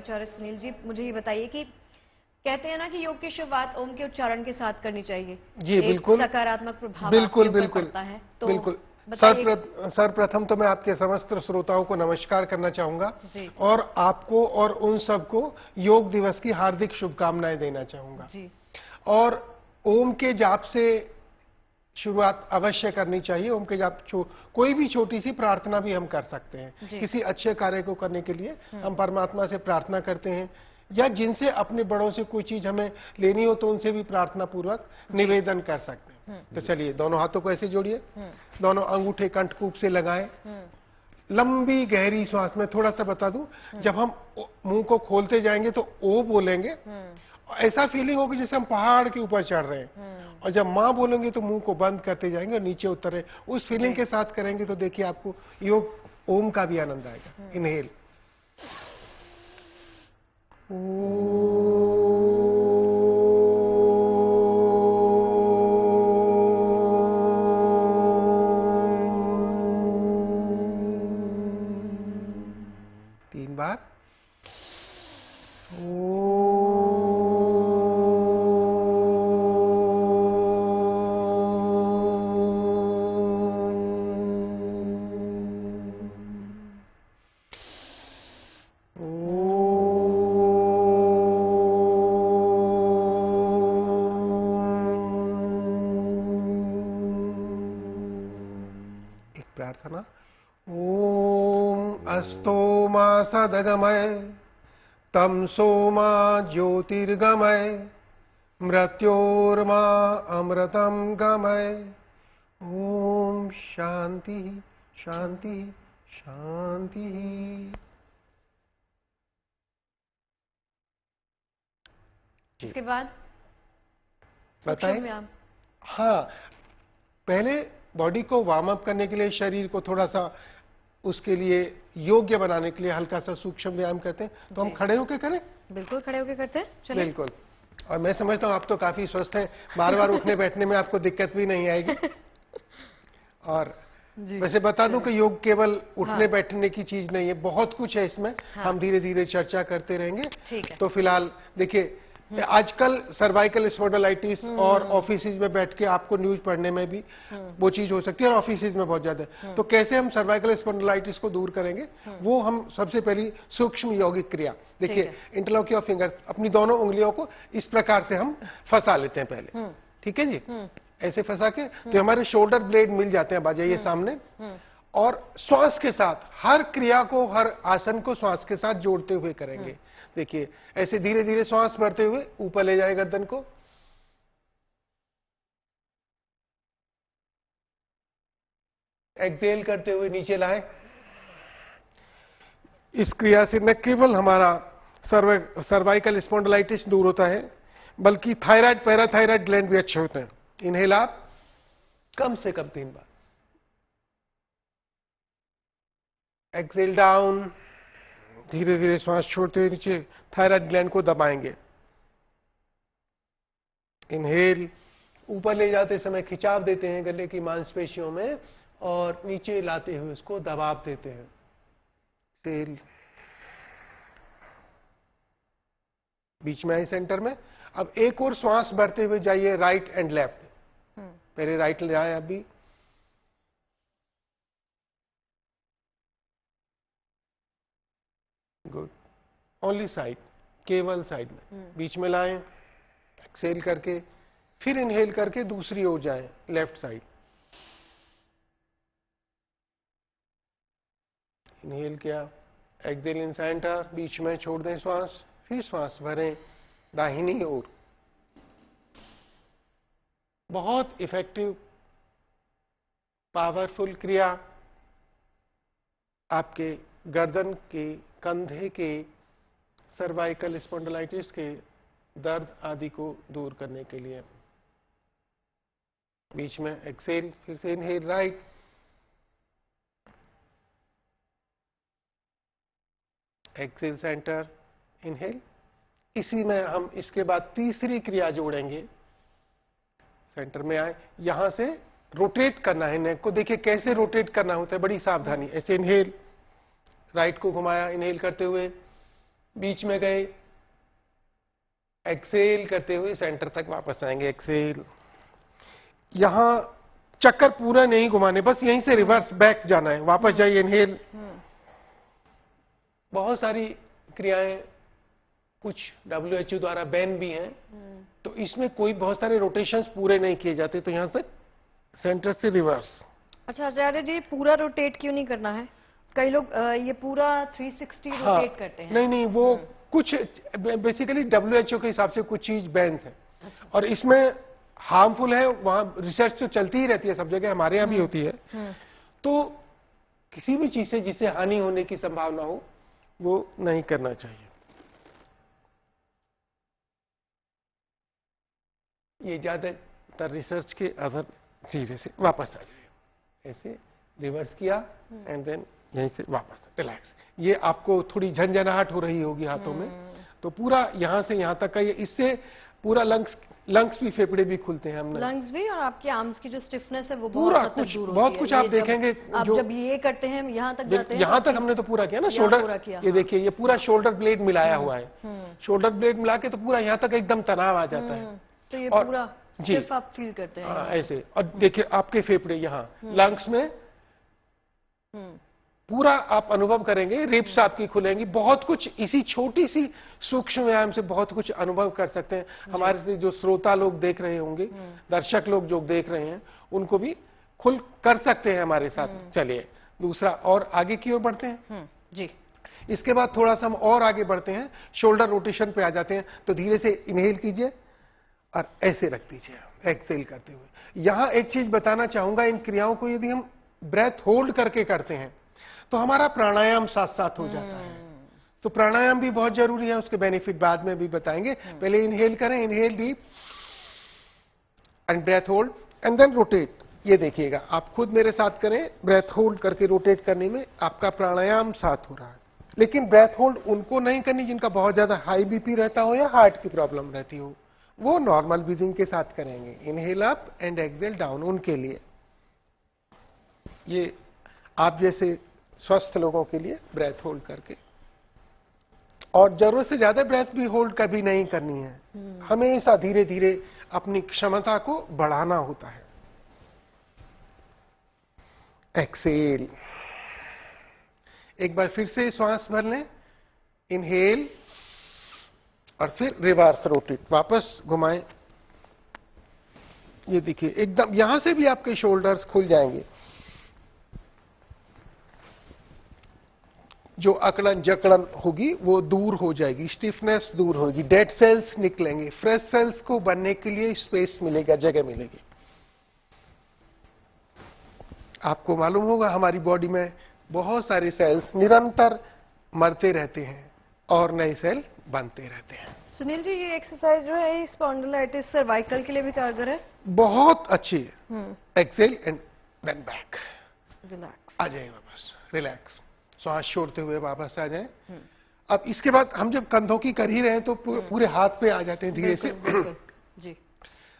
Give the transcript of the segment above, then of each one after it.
आचार्य सुनील जी, मुझे ये बताइए कि कहते हैं ना कि योग की शुरुआत ओम के उच्चारण के साथ करनी चाहिए। जी एक बिल्कुल, सकारात्मक प्रभाव बिल्कुल आपके ऊपर बिल्कुल पड़ता है, तो बिल्कुल। बताइए। सर्वप्रथम तो मैं आपके समस्त श्रोताओं को नमस्कार करना चाहूंगा जी और आपको और उन सबको योग दिवस की हार्दिक शुभकामनाएं देना चाहूंगा। जी। और ओम के जाप से शुरुआत अवश्य करनी चाहिए। ओम के जाप कोई भी छोटी सी प्रार्थना भी हम कर सकते हैं। किसी अच्छे कार्य को करने के लिए हम परमात्मा से प्रार्थना करते हैं, या जिनसे अपने बड़ों से कोई चीज हमें लेनी हो तो उनसे भी प्रार्थना पूर्वक निवेदन कर सकते हैं। तो चलिए, दोनों हाथों को ऐसे जोड़िए, दोनों अंगूठे कंठकूप से लगाएं, लंबी गहरी श्वास में। थोड़ा सा बता दूं, जब हम मुंह को खोलते जाएंगे तो ओ बोलेंगे, ऐसा फीलिंग होगी जैसे हम पहाड़ के ऊपर चढ़ रहे हैं। और जब माँ बोलेंगे तो मुंह को बंद करते जाएंगे और नीचे उतर रहे, उस फीलिंग के साथ करेंगे तो देखिए आपको योग ओम का भी आनंद आएगा। इनहेल, ओ 3 बार, प्रार्थना। ओम अस्तो मा सदगमय तमसो मा ज्योतिर्गमय मृत्योर्मा अमृतम गमय। ओम शांति शांति शांति। इसके बाद बताएं। व्यायाम। हाँ, पहले बॉडी को वार्म अप करने के लिए, शरीर को थोड़ा सा उसके लिए योग्य बनाने के लिए हल्का सा सूक्ष्म व्यायाम करते हैं। तो हम खड़े होकर करें? बिल्कुल खड़े होकर करते हैं, चलिए। बिल्कुल। और मैं समझता हूं आप तो काफी स्वस्थ हैं, बार बार उठने बैठने में आपको दिक्कत भी नहीं आएगी। और वैसे बता दूं कि योग केवल उठने बैठने की चीज नहीं है, बहुत कुछ है इसमें। हम धीरे धीरे चर्चा करते रहेंगे। ठीक है। तो फिलहाल देखिए, आजकल सर्वाइकल स्पॉन्डिलाइटिस और ऑफिसेज में बैठ के आपको न्यूज पढ़ने में भी वो चीज हो सकती है, और ऑफिसेज में बहुत ज्यादा है। तो कैसे हम सर्वाइकल स्पॉन्डिलाइटिस को दूर करेंगे, वो हम सबसे पहली सूक्ष्म यौगिक क्रिया। देखिए, इंटरलॉक ऑफ फिंगर, अपनी दोनों उंगलियों को इस प्रकार से हम फंसा लेते हैं पहले। ठीक है जी, ऐसे फंसा के तो हमारे शोल्डर ब्लेड मिल जाते हैं, बाजाइए सामने। और श्वास के साथ हर क्रिया को, हर आसन को श्वास के साथ जोड़ते हुए करेंगे। देखिए, ऐसे धीरे धीरे श्वास भरते हुए ऊपर ले जाए गर्दन को, एक्सेल करते हुए नीचे लाए। इस क्रिया से न केवल हमारा सर्वाइकल स्पॉन्डिलाइटिस दूर होता है, बल्कि थायराइड, पैराथायराइड ग्लैंड भी अच्छे होते हैं। इनहेल आप कम से कम 3 बार, एक्सेल डाउन, धीरे धीरे श्वास छोड़ते हुए नीचे थायराइड ग्लैंड को दबाएंगे। इनहेल, ऊपर ले जाते समय खिंचाव देते हैं गले की मांसपेशियों में, और नीचे लाते हुए उसको दबाव देते हैं। तेल बीच में है सेंटर में। अब एक और श्वास भरते हुए जाइए राइट एंड लेफ्ट। पहले राइट ले जाए अभी, गुड, ओनली साइड, केवल साइड में। बीच में लाएं, एक्सेल करके, फिर इनहेल करके दूसरी ओर जाएं, लेफ्ट साइड। इनहेल किया, एक्सेल इन सेंटर, बीच में छोड़ दें श्वास, फिर श्वास भरें दाहिनी ओर। बहुत इफेक्टिव, पावरफुल क्रिया आपके गर्दन के, कंधे के, सर्वाइकल स्पॉन्डिलाइटिस के दर्द आदि को दूर करने के लिए। बीच में एक्सेल, फिर से inhale right, exhale center, inhale. इसी में हम इसके बाद तीसरी क्रिया जोड़ेंगे। सेंटर में आए, यहां से रोटेट करना है नेक को। देखिए कैसे रोटेट करना होता है, बड़ी सावधानी। ऐसे इनहेल, राइट को घुमाया, इनहेल करते हुए बीच में गए, एक्सेल करते हुए सेंटर तक वापस आएंगे, एक्सेल। यहां चक्कर पूरा नहीं घुमाने, बस यहीं से रिवर्स बैक जाना है, वापस जाइए, इनहेल। बहुत सारी क्रियाएं कुछ WHO द्वारा बैन भी हैं, तो इसमें कोई बहुत सारे रोटेशंस पूरे नहीं किए जाते, तो यहां से सेंटर से रिवर्स। अच्छा आचार्य जी, पूरा रोटेट क्यों नहीं करना है? कई लोग ये पूरा 360 रोटेट करते हैं। नहीं, वो कुछ बेसिकली WHO के हिसाब से कुछ चीज बैन है। अच्छा। और इसमें हार्मफुल है, वहां रिसर्च तो चलती ही रहती है, सब जगह, हमारे यहाँ भी होती है। तो किसी भी चीज से जिससे हानि होने की संभावना हो वो नहीं करना चाहिए। ये ज्यादातर रिसर्च के आधार धीरे से वापस आ जाए, ऐसे रिवर्स किया एंड देन यहीं से वापस रिलैक्स। ये आपको थोड़ी झंझनाहट हो रही होगी हाथों में, तो पूरा यहां से यहां तक का, ये इससे पूरा लंग्स भी, फेफड़े भी खुलते हैं। हमने लंग्स भी, और आपके आर्म्स की जो स्टिफनेस है वो पूरा कुछ बहुत कुछ आप देखेंगे। आप जब ये करते हैं यहाँ तक जाते हैं, यहाँ तक हमने तो पूरा किया ना, शोल्डर। ये देखिए, ये पूरा शोल्डर ब्लेड मिलाया हुआ है, शोल्डर ब्लेड मिला के तो पूरा यहाँ तक एकदम तनाव आ जाता है, तो ये पूरा स्टिफ आप फील करते हैं ऐसे। और देखिए आपके फेफड़े यहाँ लंग्स में पूरा आप अनुभव करेंगे, रिब्स आपकी खुलेंगी, बहुत कुछ इसी छोटी सी सूक्ष्म व्यायाम से बहुत कुछ अनुभव कर सकते हैं। हमारे से जो श्रोता लोग देख रहे होंगे, दर्शक लोग जो देख रहे हैं, उनको भी खुल कर सकते हैं हमारे साथ। चलिए दूसरा और आगे की ओर बढ़ते हैं जी। इसके बाद थोड़ा सा हम और आगे बढ़ते हैं, शोल्डर रोटेशन पे आ जाते हैं। तो धीरे से इनहेल कीजिए और ऐसे रख दीजिए एक्सेल करते हुए। यहां एक चीज बताना चाहूंगा, इन क्रियाओं को यदि हम ब्रेथ होल्ड करके करते हैं तो हमारा प्राणायाम साथ साथ हो जाता है। तो प्राणायाम भी बहुत जरूरी है, उसके बेनिफिट बाद में भी बताएंगे। पहले इनहेल करें, inhale deep and breath hold and then rotate. ये देखिएगा, आप खुद मेरे साथ करें, ब्रेथ होल्ड करके रोटेट करने में आपका प्राणायाम साथ हो रहा है। लेकिन ब्रेथ होल्ड उनको नहीं करनी जिनका बहुत ज्यादा हाई बीपी रहता हो या हार्ट की प्रॉब्लम रहती हो, वो नॉर्मल ब्रीदिंग के साथ करेंगे, inhale up and exhale down, उनके लिए। ये आप जैसे स्वस्थ लोगों के लिए ब्रेथ होल्ड करके, और जरूरत से ज्यादा ब्रेथ भी होल्ड कभी नहीं करनी है, हमेशा धीरे धीरे अपनी क्षमता को बढ़ाना होता है। एक्सेल, एक बार फिर से श्वास भर लें, इनहेल और फिर रिवर्स रोटेट, वापस घुमाएं। ये देखिए एकदम यहां से भी आपके शोल्डर्स खुल जाएंगे, जो अकड़न जकड़न होगी वो दूर हो जाएगी, स्टिफनेस दूर होगी, डेड सेल्स निकलेंगे, फ्रेश सेल्स को बनने के लिए स्पेस मिलेगा, जगह मिलेगी। आपको मालूम होगा हमारी बॉडी में बहुत सारे सेल्स निरंतर मरते रहते हैं और नए सेल बनते रहते हैं। सुनील जी, ये एक्सरसाइज जो है स्पॉन्डिलाइटिस सर्वाइकल के लिए भी कारगर है? बहुत अच्छी। Exhale and then back, relax, आ जाए वापस, रिलैक्स, श्वास छोड़ते हुए वापस आ जाएं। अब इसके बाद हम जब कंधों की कर ही रहे हैं तो पूरे हाथ पे आ जाते हैं धीरे से। जी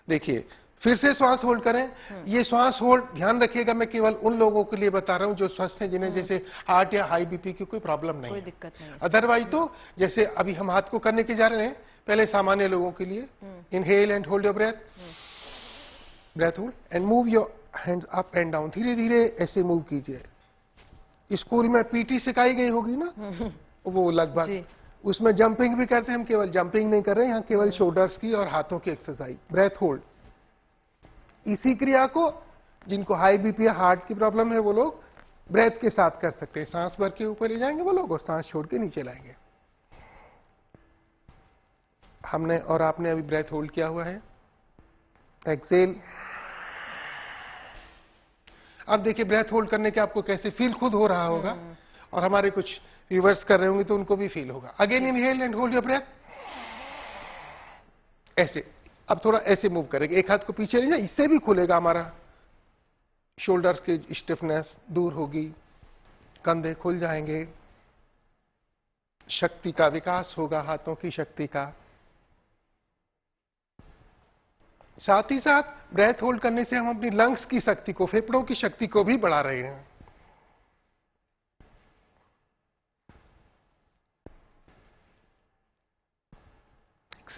देखिए फिर से श्वास होल्ड करें। ये श्वास होल्ड ध्यान रखिएगा, मैं केवल उन लोगों के लिए बता रहा हूं जो स्वस्थ हैं, जिन्हें जैसे हार्ट या हाई बीपी की कोई प्रॉब्लम नहीं, कोई दिक्कत नहीं। अदरवाइज तो जैसे अभी हम हाथ को करने के जा रहे हैं, पहले सामान्य लोगों के लिए inhale and hold your breath, breath hold and move your hands up and down, धीरे धीरे ऐसे मूव कीजिए। स्कूल में पीटी सिखाई गई होगी ना, वो लगभग उसमें जंपिंग भी करते हैं। हम केवल जंपिंग नहीं कर रहे हैं, यहाँ केवल शोल्डर्स की और हाथों की एक्सरसाइज, ब्रेथ होल्ड। इसी क्रिया को जिनको हाई बीपी या हार्ट की प्रॉब्लम है वो लोग ब्रेथ के साथ कर सकते हैं। सांस भर के ऊपर ले जाएंगे वो लोग और सांस छोड़ के नीचे लाएंगे। हमने और आपने अभी ब्रेथ होल्ड किया हुआ है, एक्सेल। अब देखिए ब्रेथ होल्ड करने के आपको कैसे फील खुद हो रहा होगा, और हमारे कुछ व्यूअर्स कर रहे होंगे तो उनको भी फील होगा। Again inhale and hold your breath, ऐसे। अब थोड़ा ऐसे मूव करेंगे, एक हाथ को पीछे ले जाए, इससे भी खुलेगा हमारा शोल्डर की स्टिफनेस दूर होगी, कंधे खुल जाएंगे, शक्ति का विकास होगा, हाथों की शक्ति का। साथ ही साथ ब्रेथ होल्ड करने से हम अपनी लंग्स की शक्ति को, फेफड़ों की शक्ति को भी बढ़ा रहे हैं।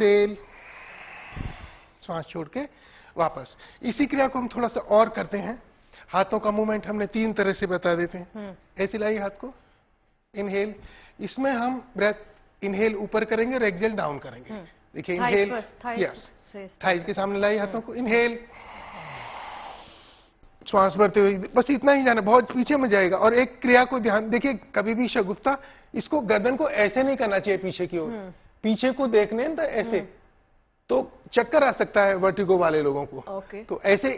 एक्सेल, श्वास छोड़ के वापस। इसी क्रिया को हम थोड़ा सा और करते हैं। हाथों का मूवमेंट हमने 3 तरह से बता देते हैं। ऐसे लाइए हाथ को, इनहेल, इसमें हम ब्रेथ इनहेल ऊपर करेंगे और एक्सेल डाउन करेंगे। देखिए इनहेल, यस, थाइज के सामने लाइए हाथों को, इनहेल, श्वास भरते हुए, बस इतना ही जाना, बहुत पीछे में जाएगा। और एक क्रिया को ध्यान देखिए, कभी भी शगुफ्ता, इसको गर्दन को ऐसे नहीं करना चाहिए पीछे की ओर, पीछे को देखने तो ऐसे, तो चक्कर आ सकता है वर्टिगो वाले लोगों को। तो ऐसे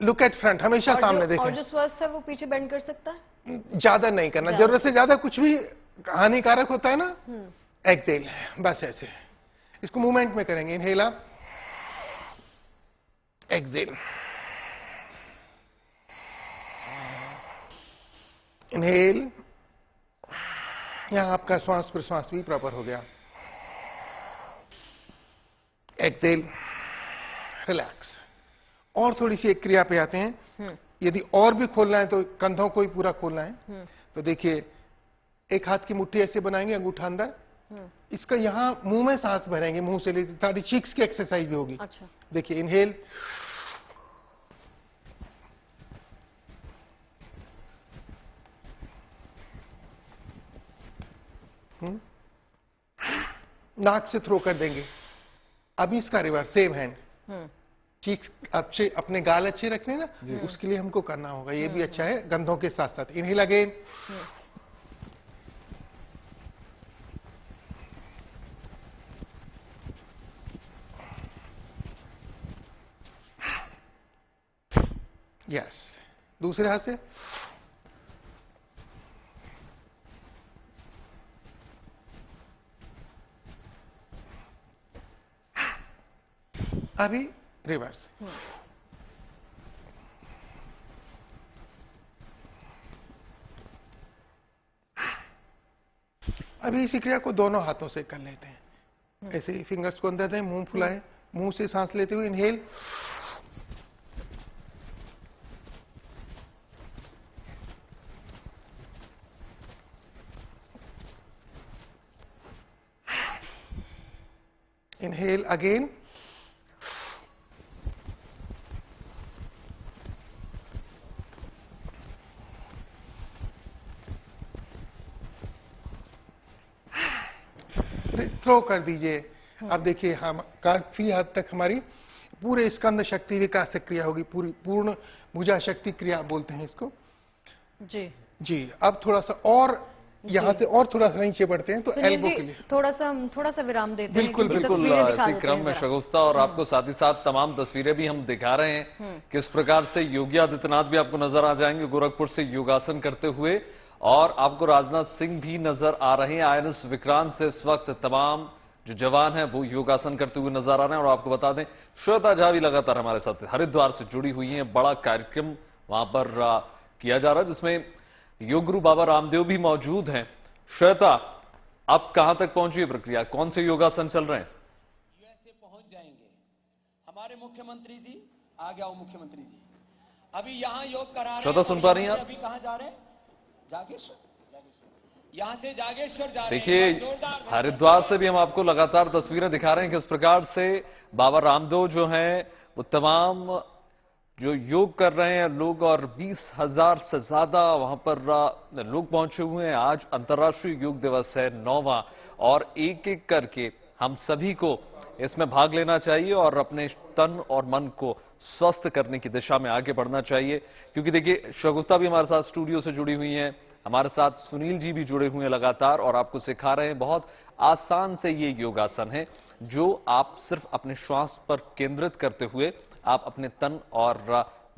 लुक एट फ्रंट, हमेशा सामने देखें। और जो स्वस्थ है वो पीछे बेंड कर सकता है, ज्यादा नहीं करना, जरूरत से ज्यादा कुछ भी हानिकारक होता है ना। एक्सेल, बस ऐसे इसको मूवमेंट में करेंगे। इनहेल अप, एक्सेल, इनहेल, यहां आपका श्वास प्रश्वास भी प्रॉपर हो गया। Exhale, relax. और थोड़ी सी एक क्रिया पे आते हैं। यदि और भी खोलना है तो कंधों को ही पूरा खोलना है। तो देखिए, एक हाथ की मुट्ठी ऐसे बनाएंगे, अंगूठा अंदर, इसका यहां मुंह में सांस भरेंगे, मुंह से लेते, ताकि चीक्स की एक्सरसाइज भी होगी। अच्छा। देखिए इनहेल, नाक से थ्रो कर देंगे। अभी इसका रिवर्स, सेम हैंड, चीक्स अच्छे, अपने गाल अच्छे रखने ना, उसके लिए हमको करना होगा। ये भी अच्छा है, गंधों के साथ साथ। इनहेल अगेन, यस, दूसरे हाथ से, अभी रिवर्स। अभी इसी क्रिया को दोनों हाथों से कर लेते हैं। ऐसे ही फिंगर्स को अंदर दें, मुंह फुलाएं, मुंह से सांस लेते हुए इनहेल, इनहेल अगेन, थ्रो कर दीजिए। अब देखिए, हम काफी हद तक हमारी पूरे स्कंद शक्ति विकास क्रिया होगी, पूरी पूर्ण भुजा शक्ति क्रिया बोलते हैं इसको। जी। अब थोड़ा सा और यहाँ से और थोड़ा सा नीचे बढ़ते हैं, तो एल्बो के लिए थोड़ा सा विराम देते हैं। बिल्कुल बिल्कुल, इसी क्रम में शगुफ्ता, और आपको साथ ही साथ तमाम तस्वीरें भी हम दिखा रहे हैं किस प्रकार से योगी आदित्यनाथ भी आपको नजर आ जाएंगे गोरखपुर से योगासन करते हुए, और आपको राजनाथ सिंह भी नजर आ रहे हैं। आईएनएस विक्रांत से इस वक्त तमाम जो जवान हैं वो योगासन करते हुए नजर आ रहे हैं। और आपको बता दें, श्वेता झा भी लगातार हमारे साथ हरिद्वार से जुड़ी हुई हैं। बड़ा कार्यक्रम वहां पर किया जा रहा है, जिसमें योग गुरु बाबा रामदेव भी मौजूद हैं। श्वेता, अब कहां तक पहुंची है प्रक्रिया, कौन से योगासन चल रहे हैं? यूएसए पहुंच जाएंगे हमारे मुख्यमंत्री जी। आ गया मुख्यमंत्री जी, अभी यहां योग करा रहे हैं। श्वेता सुन पा रही हैं आप? अभी कहां जा रहे हैं? जागेश्वर, यहां से जागेश्वर जा रहे हैं। देखिए, हरिद्वार से भी हम आपको लगातार तस्वीरें दिखा रहे हैं किस प्रकार से बाबा रामदेव जो हैं वो तमाम जो योग कर रहे हैं लोग, और 20,000 से ज्यादा वहां पर लोग पहुंचे हुए हैं। आज अंतर्राष्ट्रीय योग दिवस है 9वां, और एक एक करके हम सभी को इसमें भाग लेना चाहिए और अपने तन और मन को स्वस्थ करने की दिशा में आगे बढ़ना चाहिए। क्योंकि देखिए, शगुफ्ता भी हमारे साथ स्टूडियो से जुड़ी हुई हैं, हमारे साथ सुनील जी भी जुड़े हुए हैं लगातार, और आपको सिखा रहे हैं। बहुत आसान से ये योगासन है जो आप सिर्फ अपने श्वास पर केंद्रित करते हुए आप अपने तन और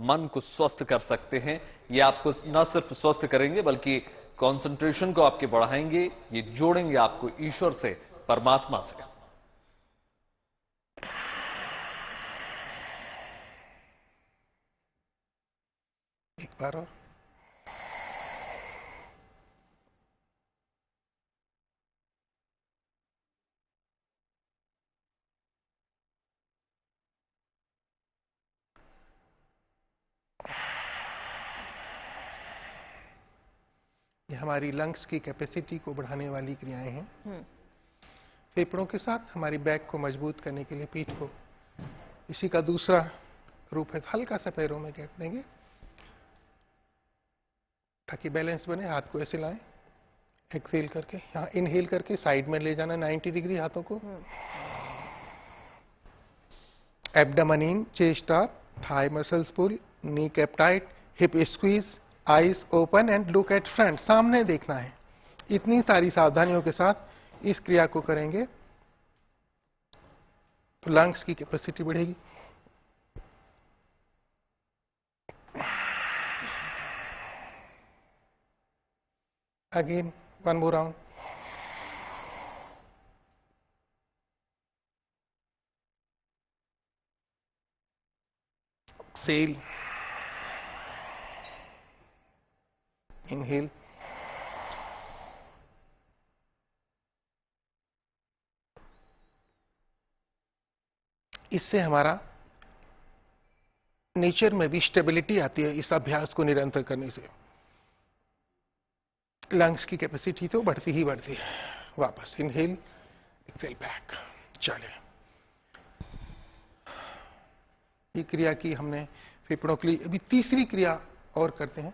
मन को स्वस्थ कर सकते हैं। ये आपको न सिर्फ स्वस्थ करेंगे बल्कि कंसंट्रेशन को आपके बढ़ाएंगे, ये जोड़ेंगे आपको ईश्वर से, परमात्मा से। एक बार और, ये हमारी लंग्स की कैपेसिटी को बढ़ाने वाली क्रियाएं हैं। फेफड़ों के साथ हमारी बैक को मजबूत करने के लिए पीठ को। इसी का दूसरा रूप है, हल्का सा पैरों में गैप देंगे ताकि बैलेंस बने। हाथ को ऐसे लाएं, एक्सेल करके यहाँ इनहेल करके साइड में ले जाना 90 डिग्री हाथों को। Abdomen in, chest up, thigh muscles pull, knee cap tight, hip squeeze, eyes open and look at front. सामने देखना है। इतनी सारी सावधानियों के साथ इस क्रिया को करेंगे तो लंग्स की कैपेसिटी बढ़ेगी। Again one more round. Exhale, inhale, इससे हमारा नेचर में भी स्टेबिलिटी आती है इस अभ्यास को निरंतर करने से। लंग्स की कैपेसिटी तो बढ़ती ही बढ़ती है। वापस इनहेल, एक्सेल, बैक। चले, ये क्रिया की हमने फेफड़ों के लिए। अभी तीसरी क्रिया और करते हैं।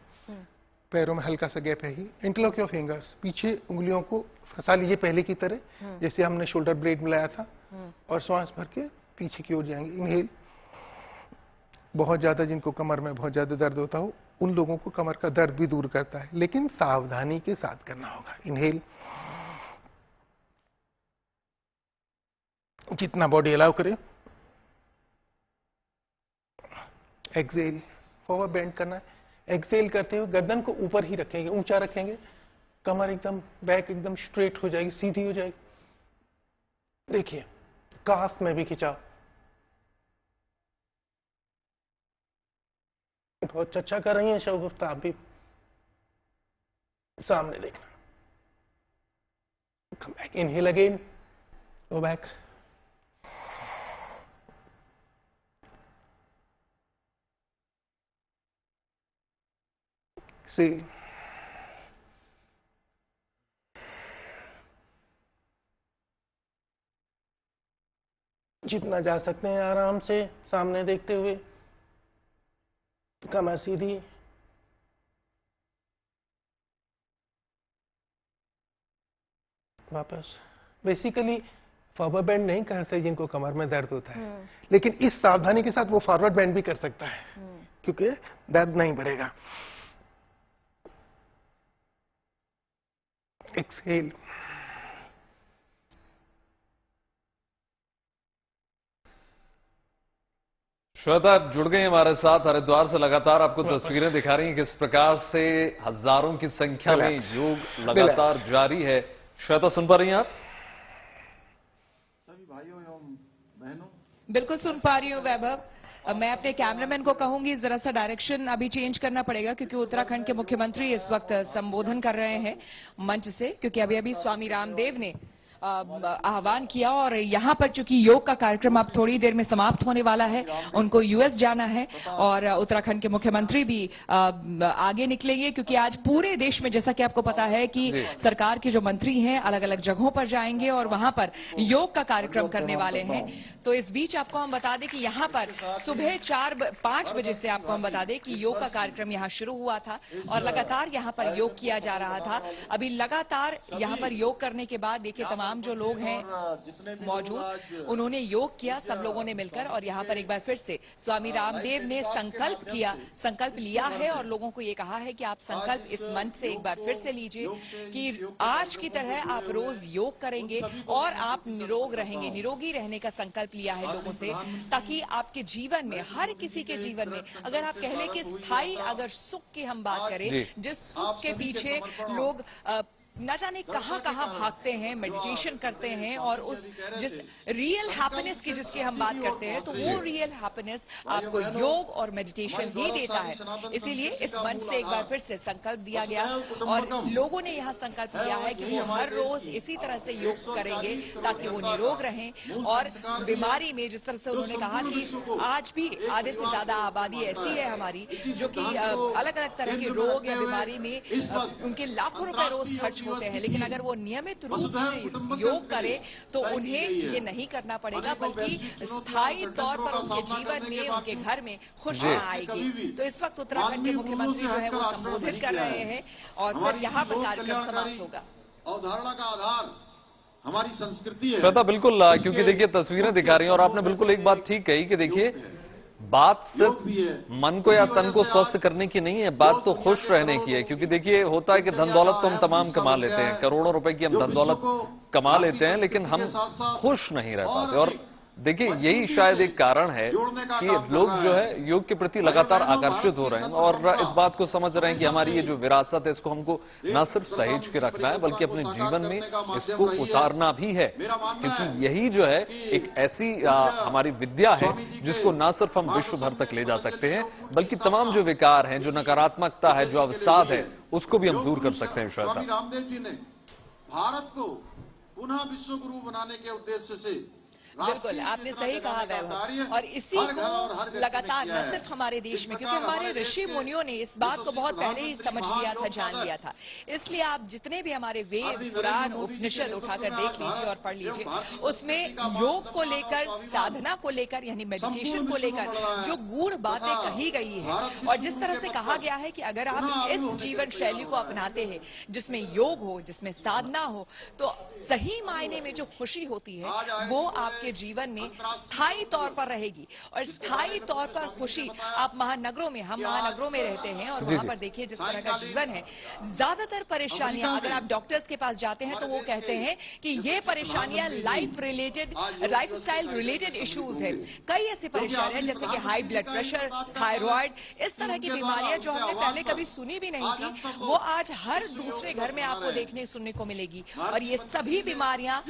पैरों में हल्का सा गैप है ही। इंटरलॉक योर फिंगर्स, पीछे उंगलियों को फंसा लीजिए पहले की तरह जैसे हमने शोल्डर ब्लेड मिलाया था, और श्वास भर के पीछे की ओर जाएंगे। इनहेल। बहुत ज्यादा जिनको कमर में बहुत ज्यादा दर्द होता हो उन लोगों को कमर का दर्द भी दूर करता है, लेकिन सावधानी के साथ करना होगा। इनहेल, जितना बॉडी अलाउ करे। एक्सेल, फॉरवर्ड बेंड करना है। एक्सेल करते हुए गर्दन को ऊपर ही रखेंगे, ऊंचा रखेंगे। कमर एकदम, बैक एकदम स्ट्रेट हो जाएगी, सीधी हो जाएगी। देखिए काफ में भी खिंचाव। बहुत अच्छा कर रही हैं शगुफ्ता, आप भी सामने देखना। Come back, inhale again, go back. See, जितना जा सकते हैं आराम से सामने देखते हुए। कमर सीधी। वापस। बेसिकली फॉरवर्ड बेंड नहीं करते जिनको कमर में दर्द होता है, लेकिन इस सावधानी के साथ वो फॉरवर्ड बेंड भी कर सकता है क्योंकि दर्द नहीं बढ़ेगा। एक्सहेल। श्वेता आप जुड़ गए हमारे साथ। हरिद्वार से लगातार आपको तस्वीरें दिखा रही हैं किस प्रकार से हजारों की संख्या में योग लगातार जारी है। श्वेता सुन पा रही हैं आप? सभी भाइयों एवं बहनों, बिल्कुल सुन पा रही हूँ वैभव। मैं अपने कैमरामैन को कहूंगी जरा सा डायरेक्शन अभी चेंज करना पड़ेगा क्योंकि उत्तराखंड के मुख्यमंत्री इस वक्त संबोधन कर रहे हैं मंच से, क्योंकि अभी अभी स्वामी रामदेव ने आह्वान किया और यहाँ पर चूंकि योग का कार्यक्रम अब थोड़ी देर में समाप्त होने वाला है, उनको यूएस जाना है और उत्तराखंड के मुख्यमंत्री भी आगे निकलेंगे क्योंकि आज पूरे देश में जैसा कि आपको पता है कि सरकार के जो मंत्री हैं अलग अलग जगहों पर जाएंगे और वहां पर योग का कार्यक्रम करने वाले हैं। तो इस बीच आपको हम बता दें कि यहाँ पर सुबह 5 बजे से आपको हम बता दें कि योग का कार्यक्रम यहाँ शुरू हुआ था और लगातार यहाँ पर योग किया जा रहा था। अभी लगातार यहाँ पर योग करने के बाद देखिए तमाम जो लोग हैं मौजूद उन्होंने योग किया, सब लोगों ने मिलकर, और यहाँ पर एक बार फिर से स्वामी रामदेव ने संकल्प लिया है और लोगों को ये कहा है कि आप संकल्प इस मंच से एक बार फिर से लीजिए कि आज की तरह आप रोज योग करेंगे और आप निरोग रहेंगे। निरोगी रहने का संकल्प लिया है लोगों से ताकि आपके जीवन में, हर किसी के जीवन में, अगर आप कह लें कि स्थायी अगर सुख की हम बात करें, जिस सुख के पीछे लोग न जाने कहां कहां भागते हैं, मेडिटेशन करते हैं और उस जिस रियल हैप्पीनेस की जिसकी हम बात करते हैं, तो वो रियल हैप्पीनेस आपको योग और मेडिटेशन ही देता है। इसीलिए इस मंच से एक बार फिर से संकल्प दिया गया और लोगों ने यहां संकल्प लिया है कि वो हर रोज इसी तरह से योग करेंगे ताकि वो निरोग रहें और बीमारी में, जिस तरह से उन्होंने कहा कि आज भी आधे से ज्यादा आबादी ऐसी है हमारी जो कि अलग अलग तरह के रोग या बीमारी में उनके लाखों रुपए रोज खर्च होते हैं, लेकिन अगर वो नियमित रूप से योग करें तो उन्हें ये नहीं करना पड़ेगा, बल्कि स्थायी तौर पर उनके जीवन में, उनके घर में खुशियां आएगी। तो इस वक्त उत्तराखंड के मुख्यमंत्री जो है वो संबोधित कर रहे हैं और फिर यहाँ पर कार्यक्रम समाप्त होगा। अवधारणा का आधार हमारी संस्कृति है। श्वेता, बिल्कुल, क्योंकि देखिए तस्वीरें दिखा रही हैं और आपने बिल्कुल एक बात ठीक कही कि देखिए बात सिर्फ मन को या तन को स्वस्थ करने की नहीं है, बात तो खुश रहने की है। क्योंकि देखिए होता है कि धन दौलत तो हम तमाम कमा लेते हैं, करोड़ों रुपए की हम धन दौलत कमा लेते हैं, लेकिन हम खुश नहीं रह पाते। और देखिए यही शायद एक कारण है कि लोग जो है योग के प्रति लगातार आकर्षित हो रहे हैं और इस बात को समझ रहे हैं कि हमारी ये जो विरासत है इसको हमको न सिर्फ सहेज के रखना है बल्कि अपने जीवन में इसको उतारना भी है। क्योंकि यही जो है एक ऐसी हमारी विद्या है जिसको न सिर्फ हम विश्व भर तक ले जा सकते हैं बल्कि तमाम जो विकार हैं, जो नकारात्मकता है, जो अवसाद है, उसको भी हम दूर कर सकते हैं। स्वामी रामदेव जी ने भारत को पुनः विश्व गुरु बनाने के उद्देश्य से, बिल्कुल आपने सही कहा वैभव, और इसी को लगातार न सिर्फ हमारे देश में, क्योंकि हमारे ऋषि मुनियों ने इस बात को बहुत पहले ही समझ लिया था, जान लिया था। इसलिए आप जितने भी हमारे वेद, पुराण, उपनिषद उठाकर देख लीजिए और पढ़ लीजिए, उसमें योग को लेकर, साधना को लेकर, यानी मेडिटेशन को लेकर जो गूढ़ बातें कही गई है और जिस तरह से कहा गया है कि अगर आप इस जीवन शैली को अपनाते हैं जिसमें योग हो, जिसमें साधना हो, तो सही मायने में जो खुशी होती है वो आपके जीवन में स्थायी तौर पर रहेगी। और स्थायी तौर पर खुशी आप महानगरों में, हम महानगरों में रहते हैं और वहां पर देखिए जिस तरह का जीवन है, ज्यादातर परेशानियां, अगर आप डॉक्टर्स के पास जाते हैं तो वो कहते हैं कि ये परेशानियां लाइफ स्टाइल रिलेटेड इश्यूज है। कई ऐसी परेशानियां जैसे कि हाई ब्लड प्रेशर, थायराइड, इस तरह की बीमारियां जो हमने पहले कभी सुनी भी नहीं थी, वो आज हर दूसरे घर में आपको देखने सुनने को मिलेगी। और ये सभी बीमारियां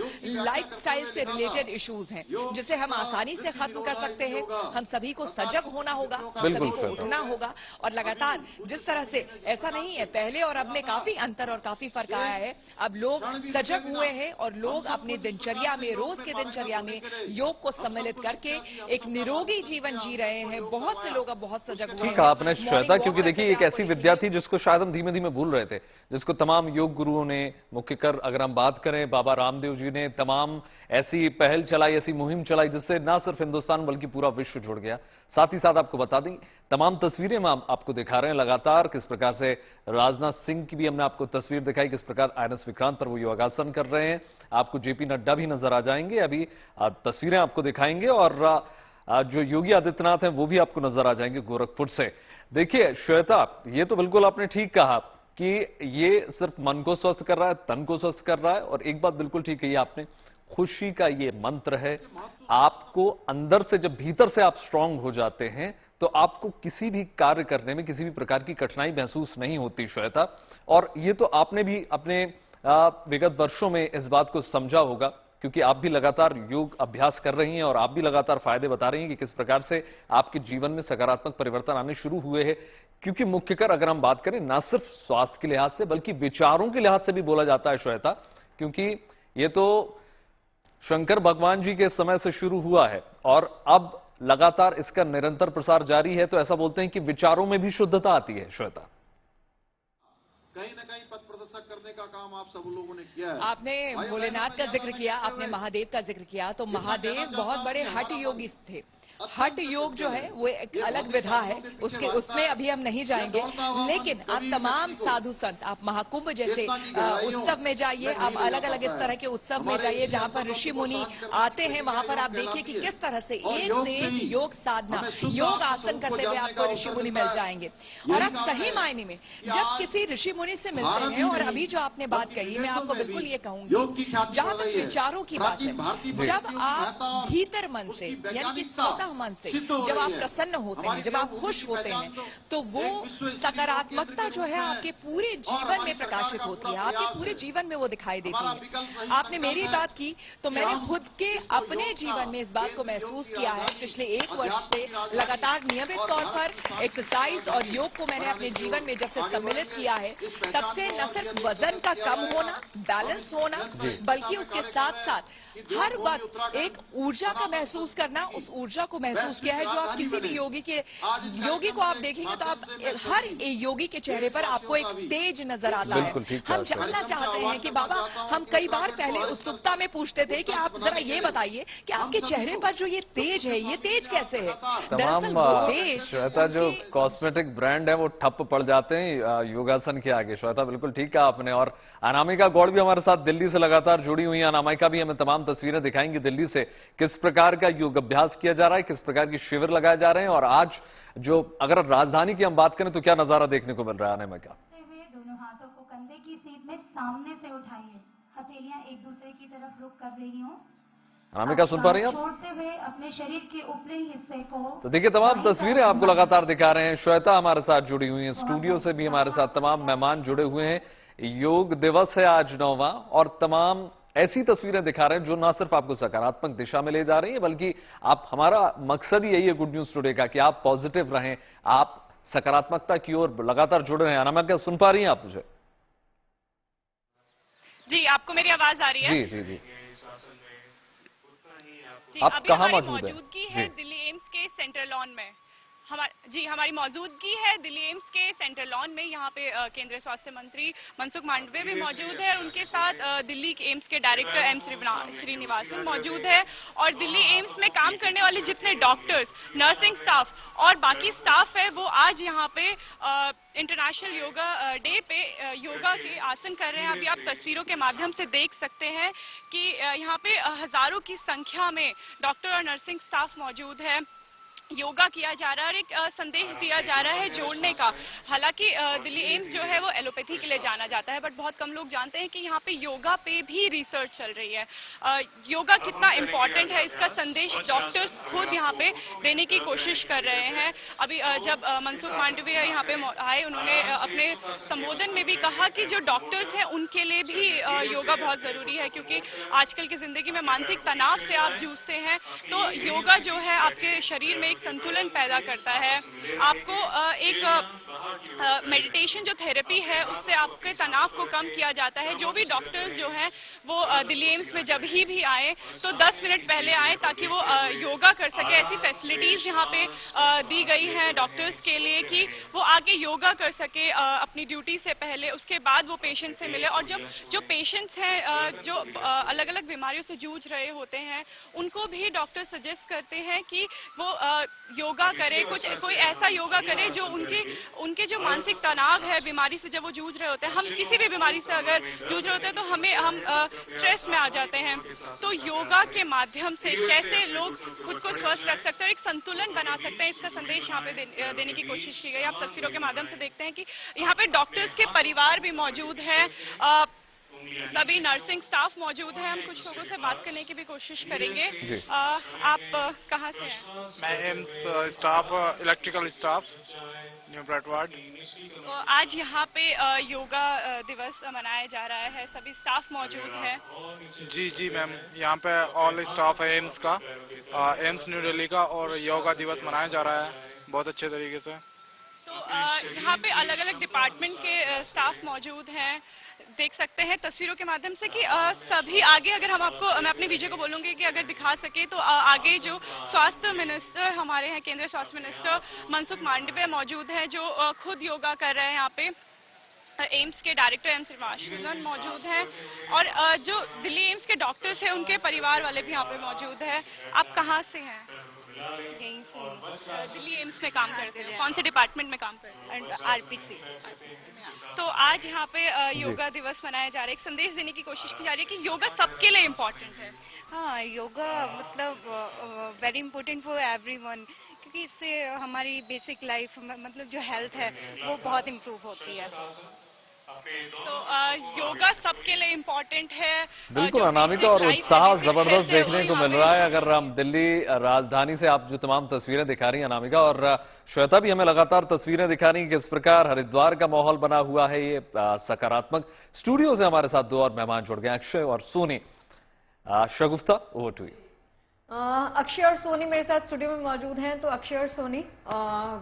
लाइफ स्टाइल से रिलेटेड इश्यूज हैं जिसे हम आसानी से खत्म कर सकते हैं। हम सभी को सजग होना होगा, सभी को उठना होगा और लगातार जिस तरह से, ऐसा नहीं है पहले और अब में काफी अंतर और काफी फर्क आया है। अब लोग सजग हुए हैं और लोग अपनी दिनचर्या में, रोज के दिनचर्या में योग को सम्मिलित करके एक निरोगी जीवन जी रहे हैं। बहुत से लोग अब बहुत सजग हुए हैं। ठीक आपने श्वेता, क्योंकि देखिए एक ऐसी विद्या थी जिसको शायद हम धीमे धीमे भूल रहे थे, जिसको तमाम योग गुरुओं ने, मुख्यकर अगर हम बात करें बाबा रामदेव जी ने तमाम ऐसी पहल चलाई, ऐसी मुहिम चलाई जिससे ना सिर्फ हिंदुस्तान बल्कि पूरा विश्व जुड़ गया। साथ ही साथ आपको बता दें, तमाम तस्वीरें हम आपको दिखा रहे हैं लगातार, किस प्रकार से राजनाथ सिंह की भी हमने आपको तस्वीर दिखाई, किस प्रकार आईएनएस विक्रांत पर वो योगासन कर रहे हैं। आपको जेपी नड्डा भी नजर आ जाएंगे, अभी तस्वीरें आपको दिखाएंगे और जो योगी आदित्यनाथ हैं वो भी आपको नजर आ जाएंगे गोरखपुर से। देखिए श्वेता, ये तो बिल्कुल आपने ठीक कहा कि ये सिर्फ मन को स्वस्थ कर रहा है, तन को स्वस्थ कर रहा है, और एक बात बिल्कुल ठीक कही आपने, खुशी का ये मंत्र है। आपको अंदर से, जब भीतर से आप स्ट्रांग हो जाते हैं तो आपको किसी भी कार्य करने में किसी भी प्रकार की कठिनाई महसूस नहीं होती श्वेता। और ये तो आपने भी अपने विगत वर्षों में इस बात को समझा होगा, क्योंकि आप भी लगातार योग अभ्यास कर रही हैं और आप भी लगातार फायदे बता रही हैं कि किस प्रकार से आपके जीवन में सकारात्मक परिवर्तन आने शुरू हुए हैं। क्योंकि मुख्यकर अगर हम बात करें ना सिर्फ स्वास्थ्य के लिहाज से बल्कि विचारों के लिहाज से भी बोला जाता है श्वेता, क्योंकि ये तो शंकर भगवान जी के समय से शुरू हुआ है और अब लगातार इसका निरंतर प्रसार जारी है। तो ऐसा बोलते हैं कि विचारों में भी शुद्धता आती है श्वेता। कहीं ना कहीं पथ प्रदर्शक करने का काम आप सब लोगों ने किया है। आपने भोलेनाथ का जिक्र किया, आपने महादेव का जिक्र किया, तो महादेव बहुत बड़े हठ योगी थे। हठ योग जो है वो एक अलग विधा है, उसमें अभी हम नहीं जाएंगे, लेकिन आप तमाम साधु संत, आप महाकुंभ जैसे उत्सव में जाइए, आप अलग अलग इस तरह के उत्सव में जाइए जहां पर ऋषि मुनि आते हैं, वहां पर आप देखिए कि किस तरह से एक से एक योग साधना, योग आसन करते हुए आपको ऋषि मुनि मिल जाएंगे। और आप सही मायने में जब किसी ऋषि मुनि से मिलते हैं, और अभी जो आपने बात कही, मैं आपको बिल्कुल ये कहूंगी, जहां तक विचारों की बात है, जब आप भीतर मन से, यानी कि स्वतः मन से जब आप प्रसन्न होते हैं, जब आप खुश होते हैं, तो वो सकारात्मकता जो है आपके पूरे जीवन में प्रकाशित होती है, आपके पूरे जीवन में वो दिखाई देती है। आपने मेरी बात की तो मैंने खुद के अपने जीवन में इस बात को महसूस किया है। पिछले 1 वर्ष से लगातार नियमित तौर पर एक्सरसाइज और योग को मैंने अपने जीवन में जब से सम्मिलित किया है, तब से न सिर्फ वजन का कम होना, बैलेंस होना, बल्कि उसके साथ साथ हर वक्त एक ऊर्जा का महसूस करना, उस ऊर्जा को महसूस किया है जो आप किसी भी योगी को आप देखेंगे तो आप हर योगी के चेहरे पर आपको एक तेज नजर आता है। हम जानना चाहते हैं कि बाबा, हम कई बार पहले उत्सुकता में पूछते थे कि आप जरा ये बताइए कि आपके चेहरे पर जो ये तेज है, ये तेज कैसे है? तमाम श्वेता जो कॉस्मेटिक ब्रांड है वो ठप पड़ जाते हैं योगासन के आगे। श्वेता बिल्कुल ठीक कहा आपने। और अनामिका गौड़ भी हमारे साथ दिल्ली से लगातार जुड़ी हुई है। अनामिका भी हमें तमाम तस्वीरें दिखाएंगी दिल्ली से, किस प्रकार का योग अभ्यास किया जा रहा है, किस प्रकार की शिविर लगाए जा रहे हैं। और आज जो अगर राजधानी की हम बात करें तो क्या नजारा देखने को मिल रहा है अनामिका? दोनों हाथों को कंधे की सीध में सामने से उठाइए, हथेलियां एक दूसरे की तरफ रुख कर रही हों। अनामिका सुन पा रही हैं आप? छोड़ते हुए अपने शरीर के ऊपरी हिस्से को, तो देखिए तमाम तस्वीरें आपको लगातार दिखा रहे हैं। श्वेता हमारे साथ जुड़ी हुई हैं, स्टूडियो से भी हमारे साथ तमाम मेहमान जुड़े हुए हैं। योग दिवस है आज 9वां, और तमाम ऐसी तस्वीरें दिखा रहे हैं जो ना सिर्फ आपको सकारात्मक दिशा में ले जा रही है, बल्कि आप, हमारा मकसद ही यही है गुड न्यूज टुडे का कि आप पॉजिटिव रहें, आप सकारात्मकता की ओर लगातार जुड़े रहें। अनामिका सुन पा रही हैं आप मुझे? जी, आपको मेरी आवाज आ रही है? जी जी जी। जी, आप अभी कहाँ हमारी मौजूद हैं? मौजूदगी है दिल्ली एम्स के सेंट्रल लॉन में। हमारी मौजूदगी है दिल्ली एम्स के सेंट्रल लॉन में। यहाँ पे केंद्रीय स्वास्थ्य मंत्री मनसुख मांडविया भी मौजूद है और उनके साथ दिल्ली एम्स के डायरेक्टर एम श्रीनिवासन मौजूद है। और दिल्ली एम्स में काम करने वाले जितने डॉक्टर्स, नर्सिंग स्टाफ और बाकी स्टाफ है, वो आज यहाँ पे इंटरनेशनल योगा डे पे योगा के आसन कर रहे हैं। अभी आप तस्वीरों के माध्यम से देख सकते हैं कि यहाँ पे हजारों की संख्या में डॉक्टर और नर्सिंग स्टाफ मौजूद है। योगा किया जा रहा है और एक संदेश दिया जा रहा है जोड़ने का। हालांकि दिल्ली एम्स जो है वो एलोपैथी के लिए जाना जाता है, बट बहुत कम लोग जानते हैं कि यहाँ पे योगा पे भी रिसर्च चल रही है। योगा कितना इम्पोर्टेंट है इसका संदेश डॉक्टर्स खुद यहाँ पे देने की कोशिश कर रहे हैं। अभी जब मनसुख मांडविया यहाँ पे आए, उन्होंने अपने संबोधन में भी कहा कि जो डॉक्टर्स हैं उनके लिए भी योगा बहुत जरूरी है, क्योंकि आजकल की जिंदगी में मानसिक तनाव से आप जूझते हैं, तो योगा जो है आपके शरीर में संतुलन पैदा करता है। आपको एक मेडिटेशन जो थेरेपी है उससे आपके तनाव को कम किया जाता है। जो भी डॉक्टर्स जो हैं वो दिल्ली एम्स में जब भी आए तो 10 मिनट पहले आए ताकि वो योगा कर सके। ऐसी फैसिलिटीज यहाँ पे दी गई हैं डॉक्टर्स के लिए कि वो आके योगा कर सके अपनी ड्यूटी से पहले, उसके बाद वो पेशेंट से मिले। और जो पेशेंट्स हैं जो अलग अलग बीमारियों से जूझ रहे होते हैं, उनको भी डॉक्टर सजेस्ट करते हैं कि वो योगा करे, कोई ऐसा योगा करे जो उनके जो मानसिक तनाव है, बीमारी से जब वो जूझ रहे होते हैं, हम किसी भी बीमारी से अगर जूझ रहे होते हैं तो हम स्ट्रेस में आ जाते हैं, तो योगा के माध्यम से कैसे लोग खुद को स्वस्थ रख सकते हैं और एक संतुलन बना सकते हैं, इसका संदेश यहाँ पे देने की कोशिश की गई। आप तस्वीरों के माध्यम से देखते हैं कि यहाँ पे डॉक्टर्स के परिवार भी मौजूद है, सभी नर्सिंग स्टाफ मौजूद है। हम कुछ लोगों से बात करने की भी कोशिश करेंगे। आप कहाँ से हैं? मैं AIIMS staff, electrical staff, new ब्रैडवार्ड। तो आज यहाँ पे योगा दिवस मनाया जा रहा है, सभी स्टाफ मौजूद है? जी मैम, यहाँ पे ऑल स्टाफ है एम्स का, एम्स न्यू दिल्ली का, और योगा दिवस मनाया जा रहा है बहुत अच्छे तरीके से। तो यहाँ पे अलग अलग डिपार्टमेंट के स्टाफ मौजूद हैं, देख सकते हैं तस्वीरों के माध्यम से कि सभी आगे, अगर मैं अपने वीडियो को बोलूंगी कि अगर दिखा सके तो आगे जो स्वास्थ्य मिनिस्टर हमारे हैं, केंद्रीय स्वास्थ्य मिनिस्टर मनसुख मांडविया मौजूद हैं, जो खुद योगा कर रहे हैं। यहाँ पे एम्स के डायरेक्टर एम श्रीनिवासन मौजूद हैं और जो दिल्ली एम्स के डॉक्टर्स हैं उनके परिवार वाले भी यहाँ पे मौजूद हैं। आप कहाँ से हैं? यहीं से दिल्ली एम्स में काम करते हैं। कौन से डिपार्टमेंट में काम करते हैं? आरपीसी। तो आज यहाँ पे योगा दिवस मनाया जा रहा है, एक संदेश देने की कोशिश की जा रही है कि योगा सबके लिए इम्पोर्टेंट है। हाँ, योगा मतलब वेरी इम्पोर्टेंट फॉर एवरीवन, क्योंकि इससे हमारी बेसिक लाइफ मतलब जो हेल्थ है वो बहुत इम्प्रूव होती है। तो योगा सबके लिए इम्पोर्टेंट है। बिल्कुल अनामिका, और उत्साह जबरदस्त देखने को मिल रहा है। अगर हम दिल्ली राजधानी से आप जो तमाम तस्वीरें दिखा रही हैं अनामिका, और श्वेता भी हमें लगातार तस्वीरें दिखा रही हैं किस प्रकार हरिद्वार का माहौल बना हुआ है, ये सकारात्मक। स्टूडियो से हमारे साथ दो और मेहमान जुड़ गए, अक्षय और सोनी। शगुफ्ता, ओवर टू यू। अक्षय और सोनी मेरे साथ स्टूडियो में मौजूद हैं। तो अक्षय और सोनी,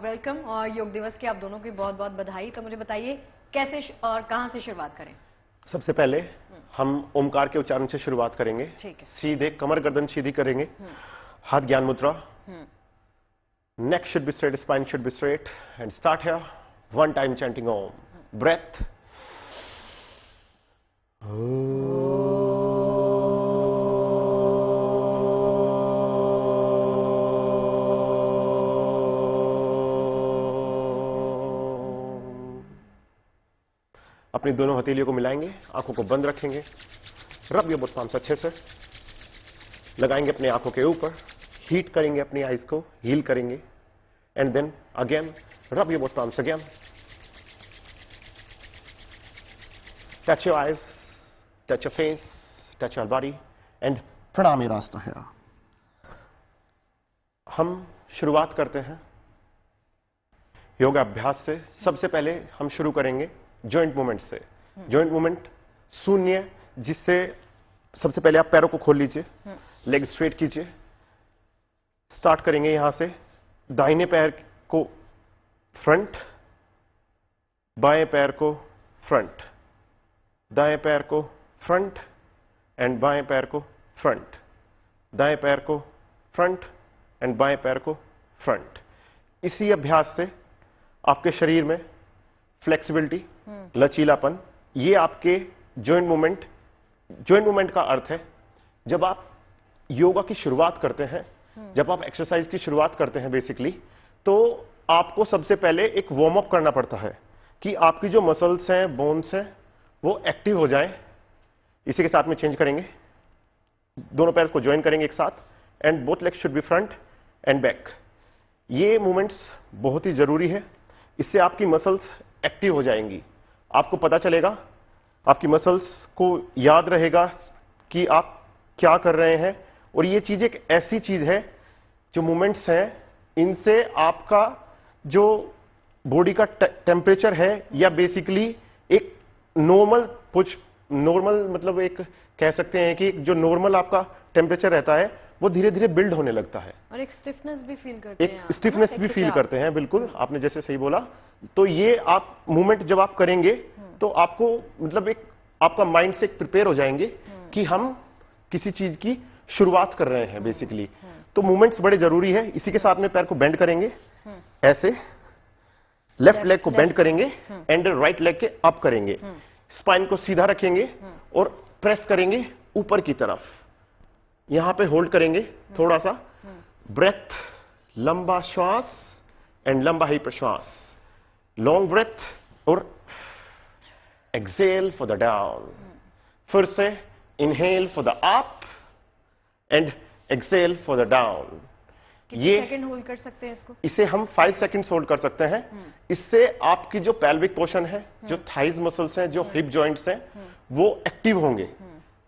वेलकम, और योग दिवस की आप दोनों की बहुत बहुत बधाई। तो मुझे बताइए कैसे और कहां से शुरुआत करें? सबसे पहले हम ओमकार के उच्चारण से शुरुआत करेंगे। ठीक है। सीधे कमर गर्दन सीधी करेंगे, हाथ ज्ञान मुद्रा, neck should be straight, spine should be straight, and start here. One time chanting Om. Breath. अपनी दोनों हथेलियों को मिलाएंगे, आंखों को बंद रखेंगे, रब योर बोथ पाम्स अच्छे से लगाएंगे अपनी आंखों के ऊपर, हीट करेंगे अपनी आईज को, हील करेंगे, and then again rub your both palms again, touch your eyes, touch your face, touch your body, and प्रणाम ये रास्ता है। हम शुरुआत करते हैं योगा अभ्यास से। सबसे पहले हम शुरू करेंगे जॉइंट मूवमेंट से। जॉइंट मूवमेंट शून्य, जिससे सबसे पहले आप पैरों को खोल लीजिए, लेग स्ट्रेट कीजिए। स्टार्ट करेंगे यहां से, दाहिने पैर को फ्रंट, बाएं पैर को फ्रंट, दाएं पैर को फ्रंट एंड बाएं पैर को फ्रंट, दाएं पैर को फ्रंट एंड बाएं पैर को फ्रंट। इसी अभ्यास से आपके शरीर में फ्लेक्सिबिलिटी, लचीलापन, ये आपके जॉइंट मूवमेंट का अर्थ है जब आप योगा की शुरुआत करते हैं, जब आप एक्सरसाइज की शुरुआत करते हैं बेसिकली, तो आपको सबसे पहले एक वार्म अप करना पड़ता है कि आपकी जो मसल्स हैं, बोन्स हैं, वो एक्टिव हो जाएं। इसी के साथ में चेंज करेंगे, दोनों पैर को ज्वाइन करेंगे एक साथ, and both legs should be front end back. ये मूवमेंट्स बहुत ही जरूरी है, इससे आपकी मसल्स एक्टिव हो जाएंगी। आपको पता चलेगा, आपकी मसल्स को याद रहेगा कि आप क्या कर रहे हैं। और ये चीज एक ऐसी चीज है, जो मूवमेंट्स हैं, इनसे आपका जो बॉडी का टेम्परेचर है, या बेसिकली एक नॉर्मल मतलब एक कह सकते हैं कि जो नॉर्मल आपका टेम्परेचर रहता है, वो धीरे धीरे बिल्ड होने लगता है। और एक स्टिफनेस भी फील करते हैं, एक स्टिफनेस भी फील करते हैं, बिल्कुल आपने जैसे सही बोला। तो ये आप मूवमेंट जब आप करेंगे तो आपको मतलब एक आपका माइंड से प्रिपेयर हो जाएंगे कि हम किसी चीज की शुरुआत कर रहे हैं बेसिकली। तो मूवमेंट्स बड़े जरूरी है। इसी के साथ में पैर को बेंड करेंगे, ऐसे लेफ्ट लेग को बेंड करेंगे एंड राइट लेग के अप करेंगे, स्पाइन को सीधा रखेंगे और प्रेस करेंगे ऊपर की तरफ। यहां पे होल्ड करेंगे थोड़ा सा, ब्रेथ, लंबा श्वास एंड लंबा ही प्रश्वास, लॉन्ग ब्रेथ और एक्सेल फॉर द डाउन। फिर से inhale for the up and exhale for the down. कितने सेकंड होल्ड कर सकते हैं इसको? इसे हम 5 सेकंड्स होल्ड कर सकते हैं। इससे आपकी जो पेल्विक पोर्शन है, जो थाइज मसल्स हैं, जो हिप जॉइंट्स हैं, वो एक्टिव होंगे,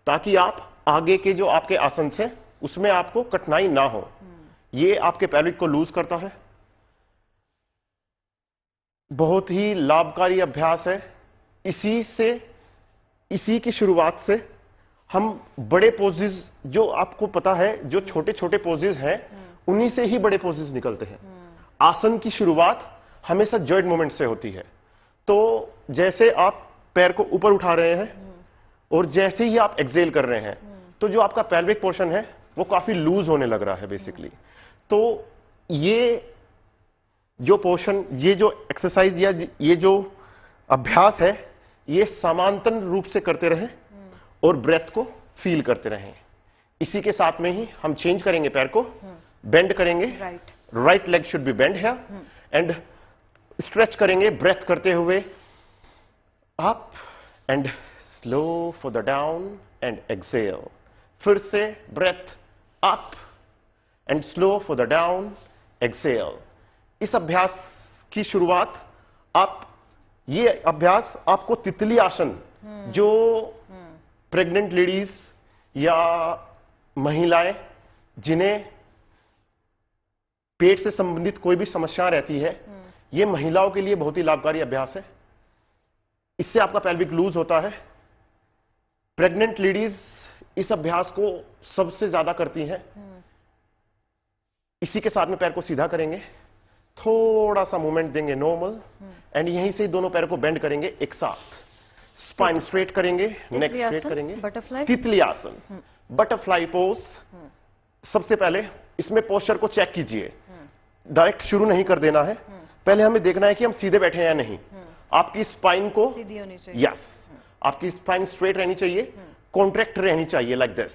ताकि आप आगे के जो आपके आसन हैं उसमें आपको कठिनाई ना हो। ये आपके पेल्विक को लूज करता है। बहुत ही लाभकारी अभ्यास है। इसी की शुरुआत से हम बड़े पोजेज, जो आपको पता है, जो छोटे छोटे पोजेज हैं, उन्हीं से ही बड़े पोजेज निकलते हैं। आसन की शुरुआत हमेशा जॉइंट मूवमेंट से होती है। तो जैसे आप पैर को ऊपर उठा रहे हैं और जैसे ही आप एक्सेल कर रहे हैं, तो जो आपका पेल्विक पोर्शन है वो काफी लूज होने लग रहा है बेसिकली। तो ये जो पोर्शन, ये जो एक्सरसाइज या ये जो अभ्यास है, ये समांतर रूप से करते रहें और ब्रेथ को फील करते रहें। इसी के साथ में ही हम चेंज करेंगे, पैर को बेंड करेंगे, right leg should be bend here and stretch करेंगे ब्रेथ करते हुए, up and slow for the down and exhale. फिर से breath up and slow for the down, exhale. इस अभ्यास की शुरुआत ये अभ्यास आपको तितली आसन, जो प्रेग्नेंट लेडीज या महिलाएं जिन्हें पेट से संबंधित कोई भी समस्या रहती है, ये महिलाओं के लिए बहुत ही लाभकारी अभ्यास है। इससे आपका पेल्विक लूज होता है। प्रेग्नेंट लेडीज इस अभ्यास को सबसे ज्यादा करती हैं। इसी के साथ में पैर को सीधा करेंगे, थोड़ा सा मूवमेंट देंगे नॉर्मल, एंड यहीं से दोनों पैरों को बेंड करेंगे एक साथ। स्पाइन स्ट्रेट करेंगे, नेक स्ट्रेट करेंगे, बटरफ्लाई, तितली आसन, बटरफ्लाई पोज। सबसे पहले इसमें पोस्चर को चेक कीजिए, डायरेक्ट शुरू नहीं कर देना है, पहले हमें देखना है कि हम सीधे बैठे हैं या नहीं। आपकी स्पाइन को सीधी होनी चाहिए, यस, आपकी स्पाइन स्ट्रेट रहनी चाहिए, कॉन्ट्रैक्ट रहनी चाहिए लाइक दिस।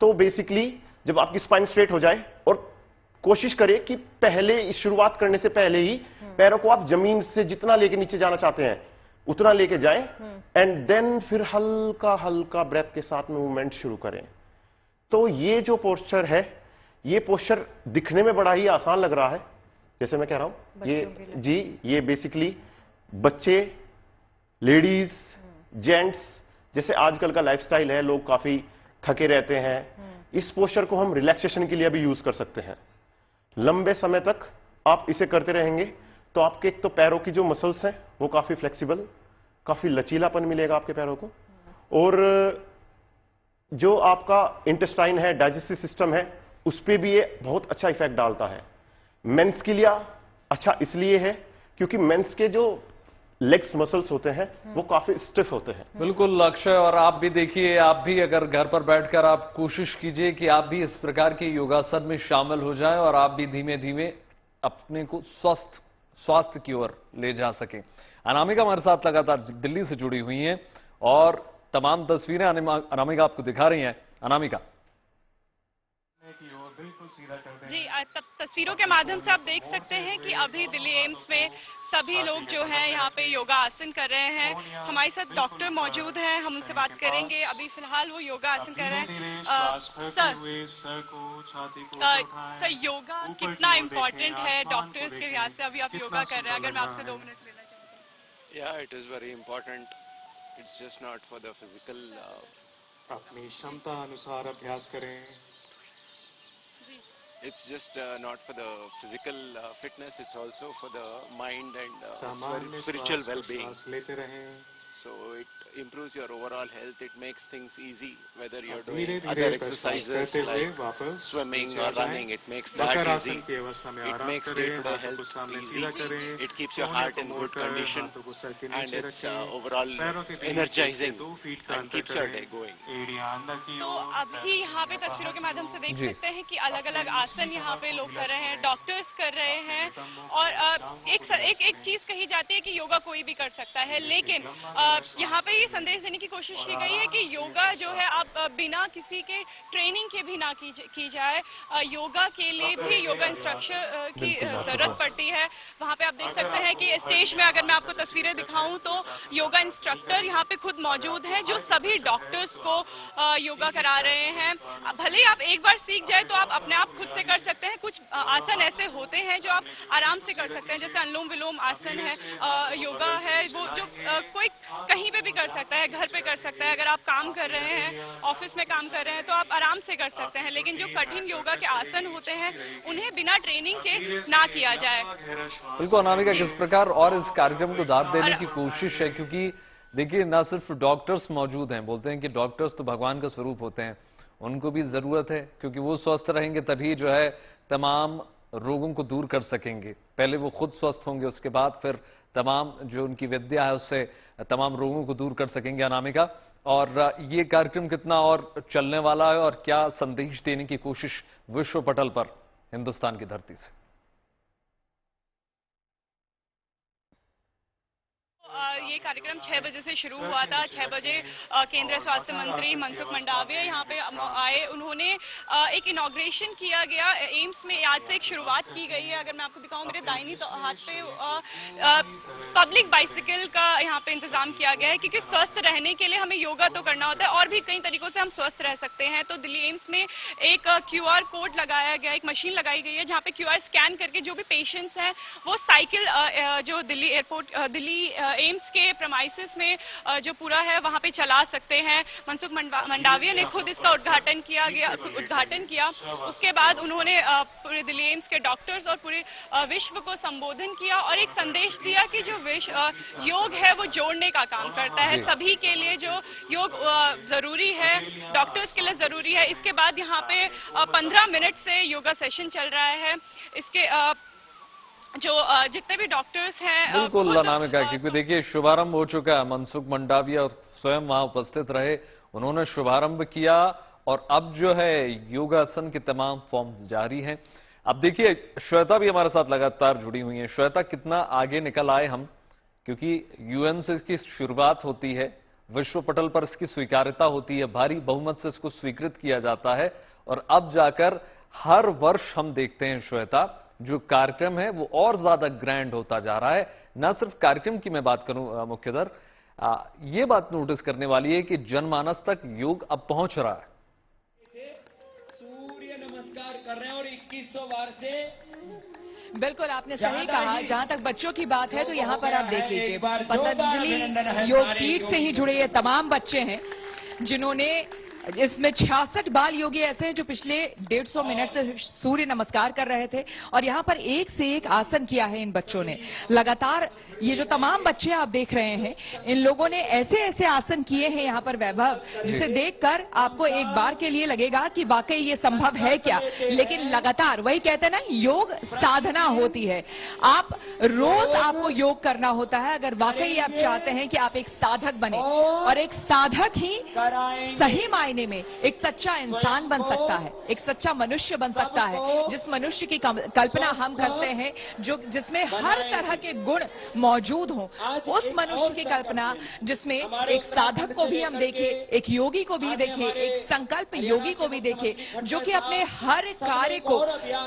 तो बेसिकली जब आपकी स्पाइन स्ट्रेट हो जाए, और कोशिश करें कि पहले शुरुआत करने से पहले ही पैरों को आप जमीन से जितना लेके नीचे जाना चाहते हैं उतना लेके जाएं, एंड देन फिर हल्का हल्का ब्रेथ के साथ मूवमेंट शुरू करें। तो ये जो पोस्चर है, ये पोस्चर दिखने में बड़ा ही आसान लग रहा है, जैसे मैं कह रहा हूं, ये जी, ये बेसिकली बच्चे, लेडीज, जेंट्स, जैसे आजकल का लाइफस्टाइल है, लोग काफी थके रहते हैं, इस पोस्चर को हम रिलैक्सेशन के लिए भी यूज कर सकते हैं। लंबे समय तक आप इसे करते रहेंगे तो आपके एक तो पैरों की जो मसल्स हैं वो काफी फ्लेक्सिबल, काफी लचीलापन मिलेगा आपके पैरों को, और जो आपका इंटेस्टाइन है, डाइजेस्टिव सिस्टम है, उस पर भी ये बहुत अच्छा इफेक्ट डालता है। मेंस के लिए अच्छा इसलिए है क्योंकि मेंस के जो लेग्स मसल्स होते हैं वो काफी स्टिफ होते हैं। बिल्कुल अक्षय, और आप भी देखिए, आप भी अगर घर पर बैठकर आप कोशिश कीजिए कि आप भी इस प्रकार के योगासन में शामिल हो जाएं और आप भी धीमे धीमे अपने को स्वास्थ्य की ओर ले जा सकें। अनामिका हमारे साथ लगातार दिल्ली से जुड़ी हुई हैं और तमाम तस्वीरें अनामिका आपको दिखा रही हैं। अनामिका जी, तस्वीरों के माध्यम से आप देख सकते हैं कि अभी दिल्ली एम्स में सभी लोग जो हैं यहाँ पे योगा आसन कर रहे हैं। हमारे साथ डॉक्टर मौजूद हैं, हम उनसे बात करेंगे। अभी फिलहाल वो योगा आसन कर रहे हैं। सर, योगा कितना इम्पोर्टेंट है डॉक्टर्स के लिहाज से? अभी आप योगा कर रहे हैं, अगर मैं आपसे 2 मिनट लेना चाहूँ। या it is very important, it's just not for the physical. अपनी क्षमता अनुसार अभ्यास करें। It's just not for the physical fitness, it's also for the mind and spiritual well-being. So it improves your overall health, it makes things easy, whether you're doing other exercises like swimming or running, it makes that easy. It makes day-to-day health easy. It keeps your heart in good condition and it's overall energizing and keeps your day going. तो अभी यहाँ पे तस्वीरों के माध्यम से देख सकते हैं कि अलग-अलग आसन यहाँ पे लोग कर रहे हैं, डॉक्टर्स कर रहे हैं, और एक चीज कही जाती है कि योगा कोई भी कर सकता है, लेकिन यहाँ पे ये संदेश देने की कोशिश की गई है कि योगा जो है आप बिना किसी के ट्रेनिंग के भी ना की जाए। योगा के लिए भी योगा इंस्ट्रक्टर की जरूरत पड़ती है। वहाँ पे आप देख सकते हैं कि स्टेज में अगर मैं आपको तस्वीरें दिखाऊं तो योगा इंस्ट्रक्टर यहाँ पे खुद मौजूद हैं जो सभी डॉक्टर्स को योगा करा रहे हैं। भले ही आप एक बार सीख जाए तो आप अपने आप खुद से कर सकते हैं। कुछ आसन ऐसे होते हैं जो आप आराम से कर सकते हैं, जैसे अनुलोम विलोम आसन है, योगा है, वो जो कोई कहीं पे भी कर सकता है, घर पे कर सकता है। अगर आप काम कर रहे हैं, ऑफिस में काम कर रहे हैं तो आप आराम से कर सकते हैं, लेकिन जो कठिन योगा के आसन होते हैं उन्हें बिना ट्रेनिंग के ना किया जाए। बिल्कुल अनामिका, किस प्रकार और इस कार्यक्रम को दाद देने की कोशिश है, क्योंकि देखिए न सिर्फ डॉक्टर्स मौजूद हैं, बोलते हैं कि डॉक्टर्स तो भगवान का स्वरूप होते हैं, उनको भी जरूरत है क्योंकि वो स्वस्थ रहेंगे तभी जो है तमाम रोगों को दूर कर सकेंगे। पहले वो खुद स्वस्थ होंगे, उसके बाद फिर तमाम जो उनकी विद्या है उससे तमाम रोगों को दूर कर सकेंगे। अनामिका, और ये कार्यक्रम कितना और चलने वाला है और क्या संदेश देने की कोशिश विश्व पटल पर हिंदुस्तान की धरती से? ये कार्यक्रम 6 बजे से शुरू हुआ था। 6 बजे केंद्रीय स्वास्थ्य मंत्री मनसुख मंडाविया यहाँ पे आए, उन्होंने एक इनॉग्रेशन किया गया एम्स में। आज से एक शुरुआत की गई है। अगर मैं आपको दिखाऊं, मेरे दाहिनी हाथ पे पब्लिक बाइसिकल का यहाँ पे इंतजाम किया गया है, क्योंकि स्वस्थ रहने के लिए हमें योगा तो करना होता है और भी कई तरीकों से हम स्वस्थ रह सकते हैं। तो दिल्ली एम्स में एक QR कोड लगाया गया, एक मशीन लगाई गई है जहाँ पे QR स्कैन करके जो भी पेशेंट्स हैं वो साइकिल जो दिल्ली एयरपोर्ट दिल्ली एम्स के प्रेमाइसिस में जो पूरा है वहां पे चला सकते हैं। मनसुख मंडाविया ने खुद इसका उद्घाटन किया। उसके बाद उन्होंने पूरे दिल्ली एम्स के डॉक्टर्स और पूरे विश्व को संबोधन किया और एक संदेश दिया कि जो योग है वो जोड़ने का काम करता है। सभी के लिए जो योग जरूरी है, डॉक्टर्स के लिए जरूरी है। इसके बाद यहाँ पे 15 मिनट से योगा सेशन चल रहा है। इसके जो जितने भी डॉक्टर्स हैं बिल्कुल अनामिका, क्योंकि देखिए शुभारंभ हो चुका है, मनसुख मंडाविया स्वयं वहां उपस्थित रहे, उन्होंने शुभारंभ किया और अब जो है योगासन के तमाम फॉर्म्स जारी हैं। अब देखिए श्वेता भी हमारे साथ लगातार जुड़ी हुई है। श्वेता, कितना आगे निकल आए हम, क्योंकि यूएन से इसकी शुरुआत होती है, विश्व पटल पर इसकी स्वीकार्यता होती है, भारी बहुमत से इसको स्वीकृत किया जाता है और अब जाकर हर वर्ष हम देखते हैं श्वेता, जो कार्यक्रम है वो और ज्यादा ग्रैंड होता जा रहा है। न सिर्फ कार्यक्रम की मैं बात करूं मुख्यतर, ये बात नोटिस करने वाली है कि जनमानस तक योग अब पहुंच रहा है। सूर्य नमस्कार कर रहे हैं और 2100 बार से बिल्कुल आपने सही कहा। जहां तक बच्चों की बात है तो यहाँ पर आप देख लीजिए, पतंजलि योग पीठ से ही जुड़े ये तमाम बच्चे हैं जिन्होंने इसमें 66 बाल योगी ऐसे हैं जो पिछले 150 मिनट से सूर्य नमस्कार कर रहे थे और यहाँ पर एक से एक आसन किया है इन बच्चों ने लगातार। ये जो तमाम बच्चे आप देख रहे हैं, इन लोगों ने ऐसे ऐसे आसन किए हैं यहाँ पर वैभव, जिसे देखकर आपको एक बार के लिए लगेगा कि वाकई ये संभव है क्या, लेकिन लगातार वही कहते हैं ना, योग साधना होती है। आप रोज आपको योग करना होता है अगर वाकई आप चाहते हैं कि आप एक साधक बने, और एक साधक ही सही मायने में एक सच्चा इंसान बन सकता है, एक सच्चा मनुष्य बन सकता है, जिस मनुष्य की कल्पना हम करते हैं, जो जिसमें हर तरह के गुण मौजूद हों, उस मनुष्य की कल्पना जिसमें एक साधक को भी हम देखें, एक योगी को भी देखें, एक संकल्प योगी को भी देखें, जो कि अपने हर कार्य को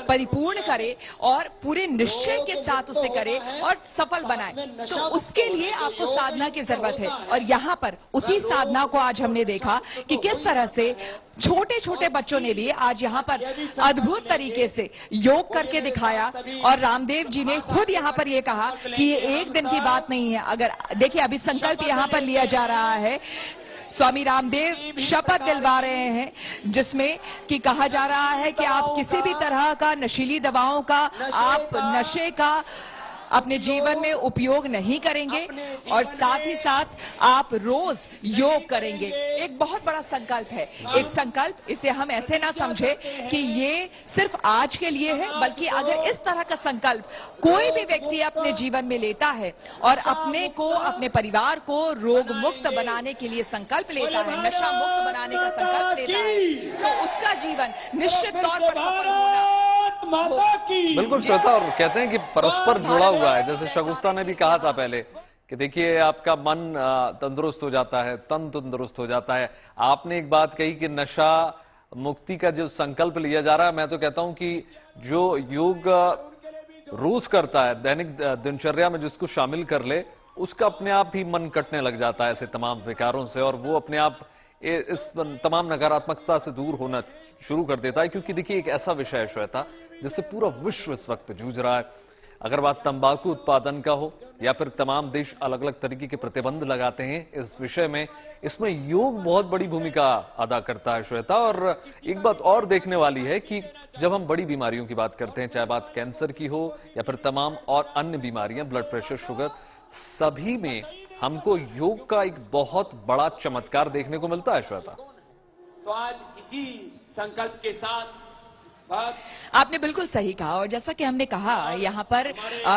परिपूर्ण करे और पूरे निश्चय के साथ उसे करे और सफल बनाए। तो उसके लिए आपको साधना की जरूरत है और यहाँ पर उसी साधना को आज हमने देखा कि किस तरह से छोटे छोटे बच्चों ने भी आज यहाँ पर अद्भुत तरीके से योग करके दिखाया। और रामदेव जी ने खुद यहाँ पर ये कहा कि ये एक दिन की बात नहीं है। अगर देखिए अभी संकल्प यहाँ पर लिया जा रहा है, स्वामी रामदेव शपथ दिलवा रहे हैं जिसमें कि कहा जा रहा है कि आप किसी भी तरह का नशीली दवाओं का, आप नशे का अपने जीवन में उपयोग नहीं करेंगे और साथ ही साथ आप रोज योग करेंगे। एक बहुत बड़ा संकल्प है, एक संकल्प, इसे हम ऐसे ना समझे कि ये सिर्फ आज के लिए है, बल्कि अगर इस तरह का संकल्प कोई भी व्यक्ति अपने जीवन में लेता है और अपने को, अपने परिवार को रोग मुक्त बनाने के लिए संकल्प लेता है, नशा मुक्त बनाने का संकल्प लेता है, तो उसका जीवन निश्चित तौर पर सफल होना। बिल्कुल श्वेता, और कहते हैं कि परस्पर जुड़ा हुआ है। जैसे शगुफ्ता ने भी कहा था पहले कि देखिए आपका मन तंदुरुस्त हो जाता है, तन तंदुरुस्त हो जाता है। आपने एक बात कही कि नशा मुक्ति का जो संकल्प लिया जा रहा है, मैं तो कहता हूं कि जो योग रोज करता है, दैनिक दिनचर्या में जिसको शामिल कर ले, उसका अपने आप ही मन कटने लग जाता है ऐसे तमाम विकारों से, और वो अपने आप इस तमाम नकारात्मकता से दूर होना शुरू कर देता है। क्योंकि देखिए एक ऐसा विषय है श्वेता जिससे पूरा विश्व इस वक्त जूझ रहा है। अगर बात तंबाकू उत्पादन का हो या फिर तमाम देश अलग अलग तरीके के प्रतिबंध लगाते हैं इस विषय में, इसमें योग बहुत बड़ी भूमिका अदा करता है श्वेता। और एक बात और देखने वाली है कि जब हम बड़ी बीमारियों की बात करते हैं, चाहे बात कैंसर की हो या फिर तमाम और अन्य बीमारियां, ब्लड प्रेशर, शुगर, सभी में हमको योग का एक बहुत बड़ा चमत्कार देखने को मिलता है श्वेता। तो आज इसी संकल्प के साथ आपने बिल्कुल सही कहा, और जैसा कि हमने कहा यहाँ पर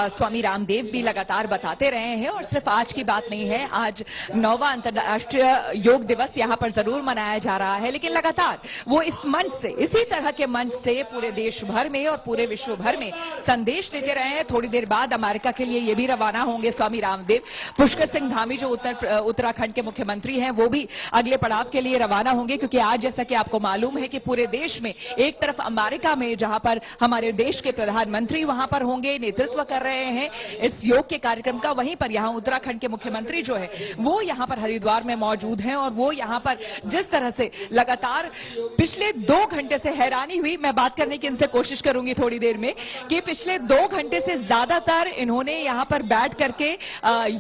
स्वामी रामदेव भी लगातार बताते रहे हैं, और सिर्फ आज की बात नहीं है, आज 9वां अंतर्राष्ट्रीय योग दिवस यहाँ पर जरूर मनाया जा रहा है, लेकिन लगातार वो इस मंच से, इसी तरह के मंच से पूरे देश भर में और पूरे विश्व भर में संदेश देते रहे हैं। थोड़ी देर बाद अमेरिका के लिए ये भी रवाना होंगे स्वामी रामदेव। पुष्कर सिंह धामी जो उत्तराखंड के मुख्यमंत्री हैं, वो भी अगले पड़ाव के लिए रवाना होंगे, क्योंकि आज जैसा कि आपको मालूम है कि पूरे देश में एक तरफ अमेरिका में, जहां पर हमारे देश के प्रधानमंत्री वहां पर होंगे, नेतृत्व कर रहे हैं इस योग के कार्यक्रम का, वहीं पर यहां उत्तराखंड के मुख्यमंत्री जो है वो यहां पर हरिद्वार में मौजूद हैं, और वो यहां पर जिस तरह से लगातार पिछले 2 घंटे से, हैरानी हुई, मैं बात करने की इनसे कोशिश करूंगी थोड़ी देर में, कि पिछले 2 घंटे से ज्यादातर इन्होंने यहां पर बैठ करके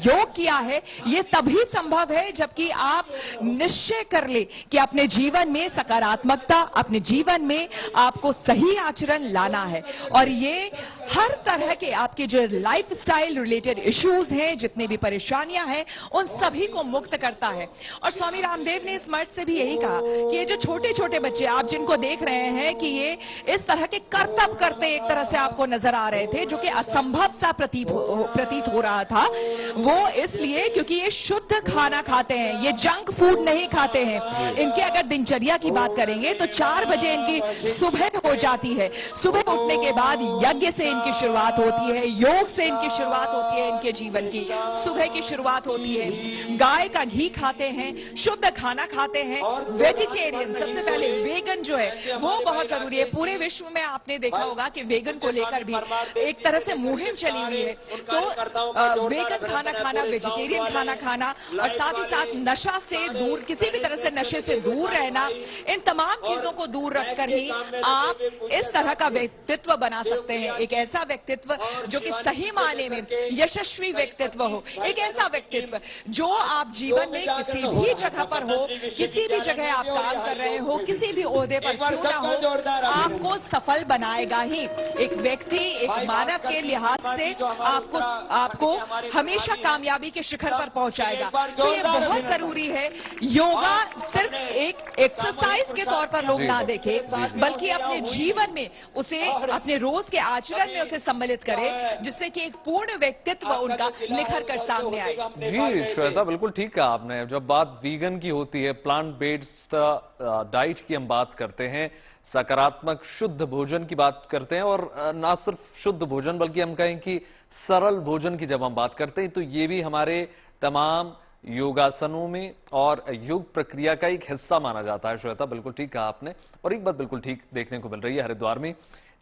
योग किया है। ये तभी संभव है जबकि आप निश्चय कर ले कि अपने जीवन में सकारात्मकता, अपने जीवन में आपको सही आचरण लाना है। और ये हर तरह के आपके जो लाइफस्टाइल रिलेटेड इश्यूज हैं, जितनी भी परेशानियां हैं, उन सभी को मुक्त करता है। और स्वामी रामदेव ने इस मर्ज से भी यही कहा कि ये जो छोटे छोटे बच्चे आप जिनको देख रहे हैं कि ये इस तरह के करतब करते एक तरह से आपको नजर आ रहे थे, जो कि असंभव सा प्रतीत हो रहा था, वो इसलिए क्योंकि ये शुद्ध खाना खाते हैं, ये जंक फूड नहीं खाते हैं। इनके अगर दिनचर्या की बात करेंगे तो 4 बजे इनकी सुबह हो जाती है। सुबह उठने के बाद यज्ञ से इनकी शुरुआत होती है, योग से इनकी शुरुआत होती है, इनके जीवन की सुबह की शुरुआत होती है। गाय का घी खाते हैं, शुद्ध खाना खाते हैं, वेजिटेरियन, सबसे पहले वेगन जो है वो बहुत जरूरी है। पूरे विश्व में आपने देखा होगा कि वेगन को लेकर भी एक तरह से मुहिम चली हुई है। तो वेगन खाना खाना, वेजिटेरियन खाना खाना और साथ ही साथ नशा से दूर, किसी भी तरह से नशे से दूर रहना, इन तमाम चीजों को दूर रखकर ही आप इस तरह का व्यक्तित्व बना सकते हैं। एक ऐसा व्यक्तित्व जो कि सही मायने में यशस्वी व्यक्तित्व हो, एक ऐसा व्यक्तित्व जो आप जीवन में किसी भी जगह पर हो, किसी भी जगह आप काम कर रहे हो, किसी भी ओहदे पर क्यों ना हो, आपको सफल बनाएगा ही। एक व्यक्ति, एक मानव के लिहाज से आपको हमेशा कामयाबी के शिखर पर पहुंचाएगा। तो ये बहुत जरूरी है। योगा सिर्फ एक एक्सरसाइज के तौर पर लोग ना देखें, बल्कि अपने जीवन में उसे, अपने रोज के आचरण में उसे सम्मिलित करें, जिससे कि एक पूर्ण व्यक्तित्व उनका निखर कर सामने आए। जी श्वेता, बिल्कुल ठीक कहा आपने। जब बात वीगन की होती है, प्लांट बेस्ड डाइट की हम बात करते हैं, सकारात्मक शुद्ध भोजन की बात करते हैं, और ना सिर्फ शुद्ध भोजन बल्कि हम कहें कि सरल भोजन की जब हम बात करते हैं, तो ये भी हमारे तमाम योगासनों में और योग प्रक्रिया का एक हिस्सा माना जाता है। श्वेता, बिल्कुल ठीक कहा आपने। और एक बात बिल्कुल ठीक देखने को मिल रही है, हरिद्वार में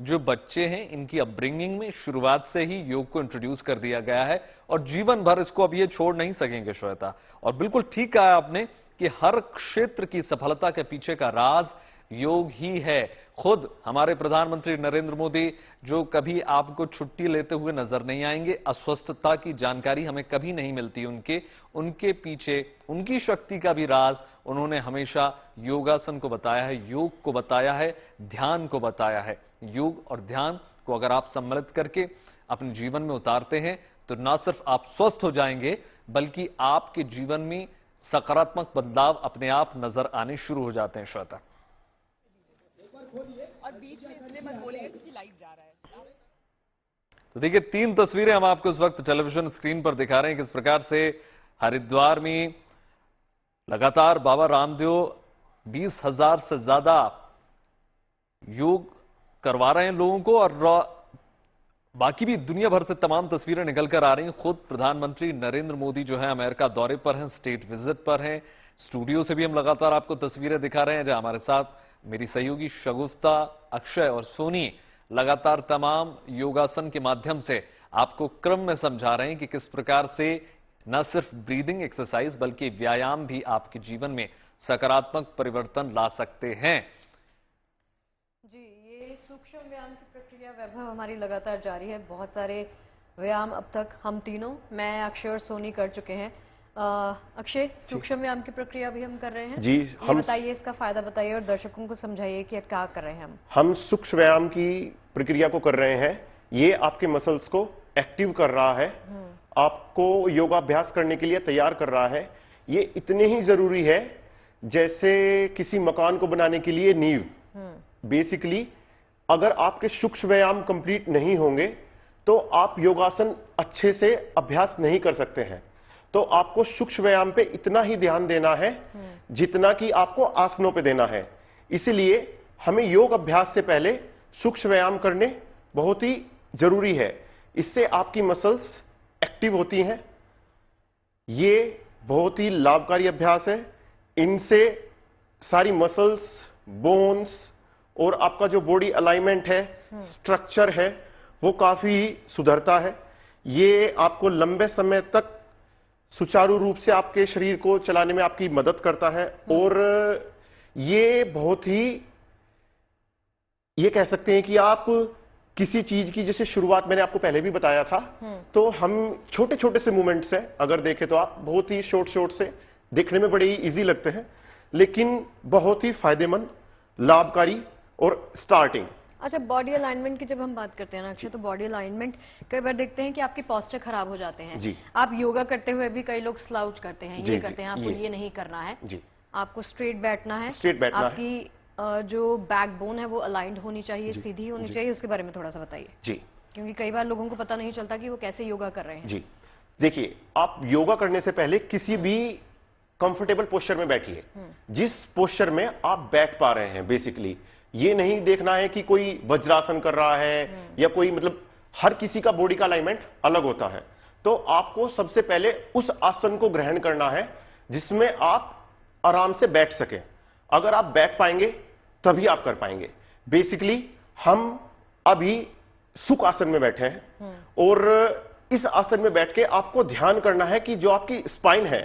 जो बच्चे हैं, इनकी अपब्रिंगिंग में शुरुआत से ही योग को इंट्रोड्यूस कर दिया गया है और जीवन भर इसको अब ये छोड़ नहीं सकेंगे श्वेता। और बिल्कुल ठीक कहा आपने कि हर क्षेत्र की सफलता के पीछे का राज योग ही है। खुद हमारे प्रधानमंत्री नरेंद्र मोदी जो कभी आपको छुट्टी लेते हुए नजर नहीं आएंगे, अस्वस्थता की जानकारी हमें कभी नहीं मिलती उनके पीछे उनकी शक्ति का भी राज उन्होंने हमेशा योगासन को बताया है, योग को बताया है, ध्यान को बताया है। योग और ध्यान को अगर आप सम्मिलित करके अपने जीवन में उतारते हैं तो न सिर्फ आप स्वस्थ हो जाएंगे, बल्कि आपके जीवन में सकारात्मक बदलाव अपने आप नजर आने शुरू हो जाते हैं। श्वेता, और बीच में इसलिए मत बोलिए क्योंकि लाइव जा रहा है। तो देखिए, 3 तस्वीरें हम आपको इस वक्त टेलीविजन स्क्रीन पर दिखा रहे हैं, किस प्रकार से हरिद्वार में लगातार बाबा रामदेव 20,000 से ज्यादा योग करवा रहे हैं लोगों को, और बाकी भी दुनिया भर से तमाम तस्वीरें निकल कर आ रही हैं। खुद प्रधानमंत्री नरेंद्र मोदी जो है अमेरिका दौरे पर हैं, स्टेट विजिट पर हैं। स्टूडियो से भी हम लगातार आपको तस्वीरें दिखा रहे हैं, जहां हमारे साथ मेरी सहयोगी शगुफ्ता, अक्षय और सोनी लगातार तमाम योगासन के माध्यम से आपको क्रम में समझा रहे हैं कि किस प्रकार से न सिर्फ ब्रीदिंग एक्सरसाइज बल्कि व्यायाम भी आपके जीवन में सकारात्मक परिवर्तन ला सकते हैं। जी, ये सूक्ष्म व्यायाम की प्रक्रिया वैभव हमारी लगातार जारी है। बहुत सारे व्यायाम अब तक हम तीनों, मैं, अक्षय और सोनी, कर चुके हैं। अक्षय, सूक्ष्म व्यायाम की प्रक्रिया भी हम कर रहे हैं जी। हम बताइए, इसका फायदा बताइए और दर्शकों को समझाइए कि क्या कर रहे हैं हम सूक्ष्म व्यायाम की प्रक्रिया को कर रहे हैं। ये आपके मसल्स को एक्टिव कर रहा है, आपको योगाभ्यास करने के लिए तैयार कर रहा है। ये इतने ही जरूरी है जैसे किसी मकान को बनाने के लिए नींव। बेसिकली अगर आपके सूक्ष्म व्यायाम कंप्लीट नहीं होंगे तो आप योगासन अच्छे से अभ्यास नहीं कर सकते हैं। तो आपको सूक्ष्म व्यायाम पे इतना ही ध्यान देना है जितना कि आपको आसनों पे देना है। इसलिए हमें योग अभ्यास से पहले सूक्ष्म व्यायाम करने बहुत ही जरूरी है। इससे आपकी मसल्स एक्टिव होती हैं। ये बहुत ही लाभकारी अभ्यास है। इनसे सारी मसल्स, बोन्स और आपका जो बॉडी अलाइनमेंट है, स्ट्रक्चर है, वो काफी सुधरता है। ये आपको लंबे समय तक सुचारू रूप से आपके शरीर को चलाने में आपकी मदद करता है। और ये बहुत ही, ये कह सकते हैं कि आप किसी चीज की, जैसे शुरुआत मैंने आपको पहले भी बताया था, तो हम छोटे छोटे से मूवमेंट्स हैं, अगर देखें तो आप बहुत ही शॉर्ट से देखने में बड़े ही इजी लगते हैं, लेकिन बहुत ही फायदेमंद, लाभकारी और स्टार्टिंग। अच्छा, बॉडी अलाइनमेंट की जब हम बात करते हैं ना अक्षय, तो बॉडी अलाइनमेंट कई बार देखते हैं कि आपके पॉस्चर खराब हो जाते हैं जी। आप योगा करते हुए भी कई लोग स्लाउच करते हैं, ये करते हैं, आपको ये नहीं करना है जी। आपको स्ट्रेट बैठना है, स्ट्रेट बैठना है। आपकी जो बैकबोन है वो अलाइंड होनी चाहिए, सीधी होनी चाहिए, उसके बारे में थोड़ा सा बताइए जी। क्योंकि कई बार लोगों को पता नहीं चलता कि वो कैसे योगा कर रहे हैं। जी, देखिए, आप योगा करने से पहले किसी भी कंफर्टेबल पोस्चर में बैठिए, जिस पोस्चर में आप बैठ पा रहे हैं। बेसिकली ये नहीं देखना है कि कोई वज्रासन कर रहा है या कोई, मतलब हर किसी का बॉडी का अलाइनमेंट अलग होता है। तो आपको सबसे पहले उस आसन को ग्रहण करना है जिसमें आप आराम से बैठ सकें। अगर आप बैठ पाएंगे तभी आप कर पाएंगे। बेसिकली हम अभी सुख आसन में बैठे हैं और इस आसन में बैठ के आपको ध्यान करना है कि जो आपकी स्पाइन है,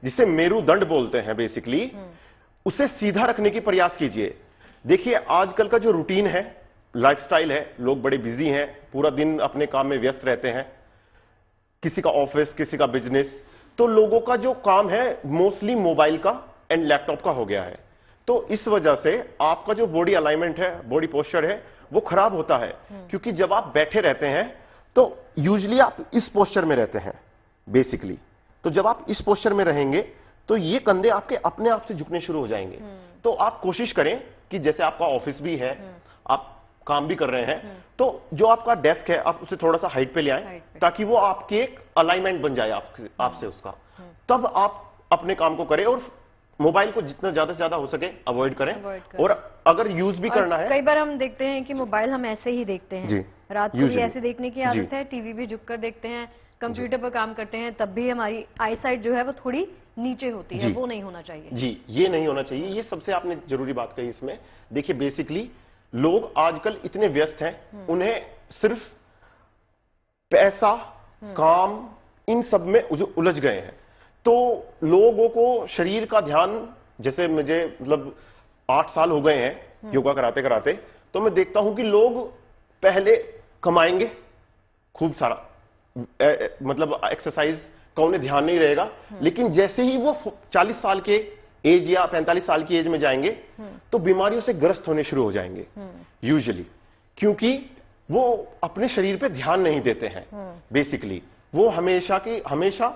जिसे मेरुदंड बोलते हैं बेसिकली, उसे सीधा रखने की प्रयास कीजिए। देखिए, आजकल का जो रूटीन है, लाइफस्टाइल है, लोग बड़े बिजी हैं, पूरा दिन अपने काम में व्यस्त रहते हैं, किसी का ऑफिस, किसी का बिजनेस, तो लोगों का जो काम है मोस्टली मोबाइल का एंड लैपटॉप का हो गया है। तो इस वजह से आपका जो बॉडी अलाइनमेंट है, बॉडी पोस्चर है, वो खराब होता है। क्योंकि जब आप बैठे रहते हैं तो यूजुअली आप इस पोस्चर में रहते हैं बेसिकली। तो जब आप इस पोस्चर में रहेंगे तो ये कंधे आपके अपने आप से झुकने शुरू हो जाएंगे। तो आप कोशिश करें कि जैसे आपका ऑफिस भी है, आप काम भी कर रहे हैं, तो जो आपका डेस्क है आप उसे थोड़ा सा हाइट पे ले आए ताकि वो आपके एक अलाइनमेंट बन जाए आपसे उसका। तब आप अपने काम को करें और मोबाइल को जितना ज्यादा से ज्यादा हो सके अवॉइड करें। और अगर यूज भी करना है, कई बार हम देखते हैं कि मोबाइल हम ऐसे ही देखते हैं, रात को भी ऐसे देखने की आदत है, टीवी भी झुककर देखते हैं, कंप्यूटर पर काम करते हैं, तब भी हमारी आई साइट जो है वो थोड़ी नीचे होती है, वो नहीं होना चाहिए। जी, ये नहीं होना चाहिए। ये सबसे आपने जरूरी बात कही इसमें। देखिए, बेसिकली लोग आजकल इतने व्यस्त हैं, उन्हें सिर्फ पैसा, काम, इन सब में उलझ गए हैं। तो लोगों को शरीर का ध्यान, जैसे मुझे मतलब 8 साल हो गए हैं योगा कराते कराते, तो मैं देखता हूं कि लोग पहले कमाएंगे खूब सारा, मतलब एक्सरसाइज का उन्हें ध्यान नहीं रहेगा, लेकिन जैसे ही वो 40 साल के एज या 45 साल की एज में जाएंगे तो बीमारियों से ग्रस्त होने शुरू हो जाएंगे यूजुअली, क्योंकि वो अपने शरीर पे ध्यान नहीं देते हैं। बेसिकली वो हमेशा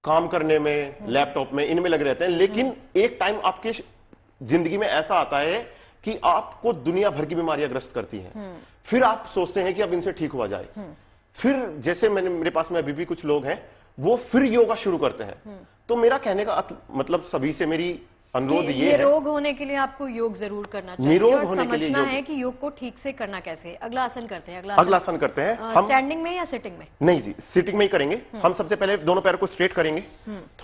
काम करने में, लैपटॉप में, इनमें लगे रहते हैं। लेकिन एक टाइम आपके जिंदगी में ऐसा आता है कि आपको दुनिया भर की बीमारियां ग्रस्त करती हैं। फिर आप सोचते हैं कि अब इनसे ठीक हुआ जाए। फिर जैसे मेरे पास में अभी भी कुछ लोग हैं, वो फिर योगा शुरू करते हैं। तो मेरा कहने का मतलब सभी से मेरी अनुरोध ये है, निरोग होने के लिए आपको योग जरूर करना चाहिए और समझना है कि योग को ठीक से करना कैसे। अगला आसन करते हैं। अगला आसन करते हैं हम स्टैंडिंग में या सिटिंग में? नहीं जी, सिटिंग में ही करेंगे। हम सबसे पहले दोनों पैरों को स्ट्रेट करेंगे,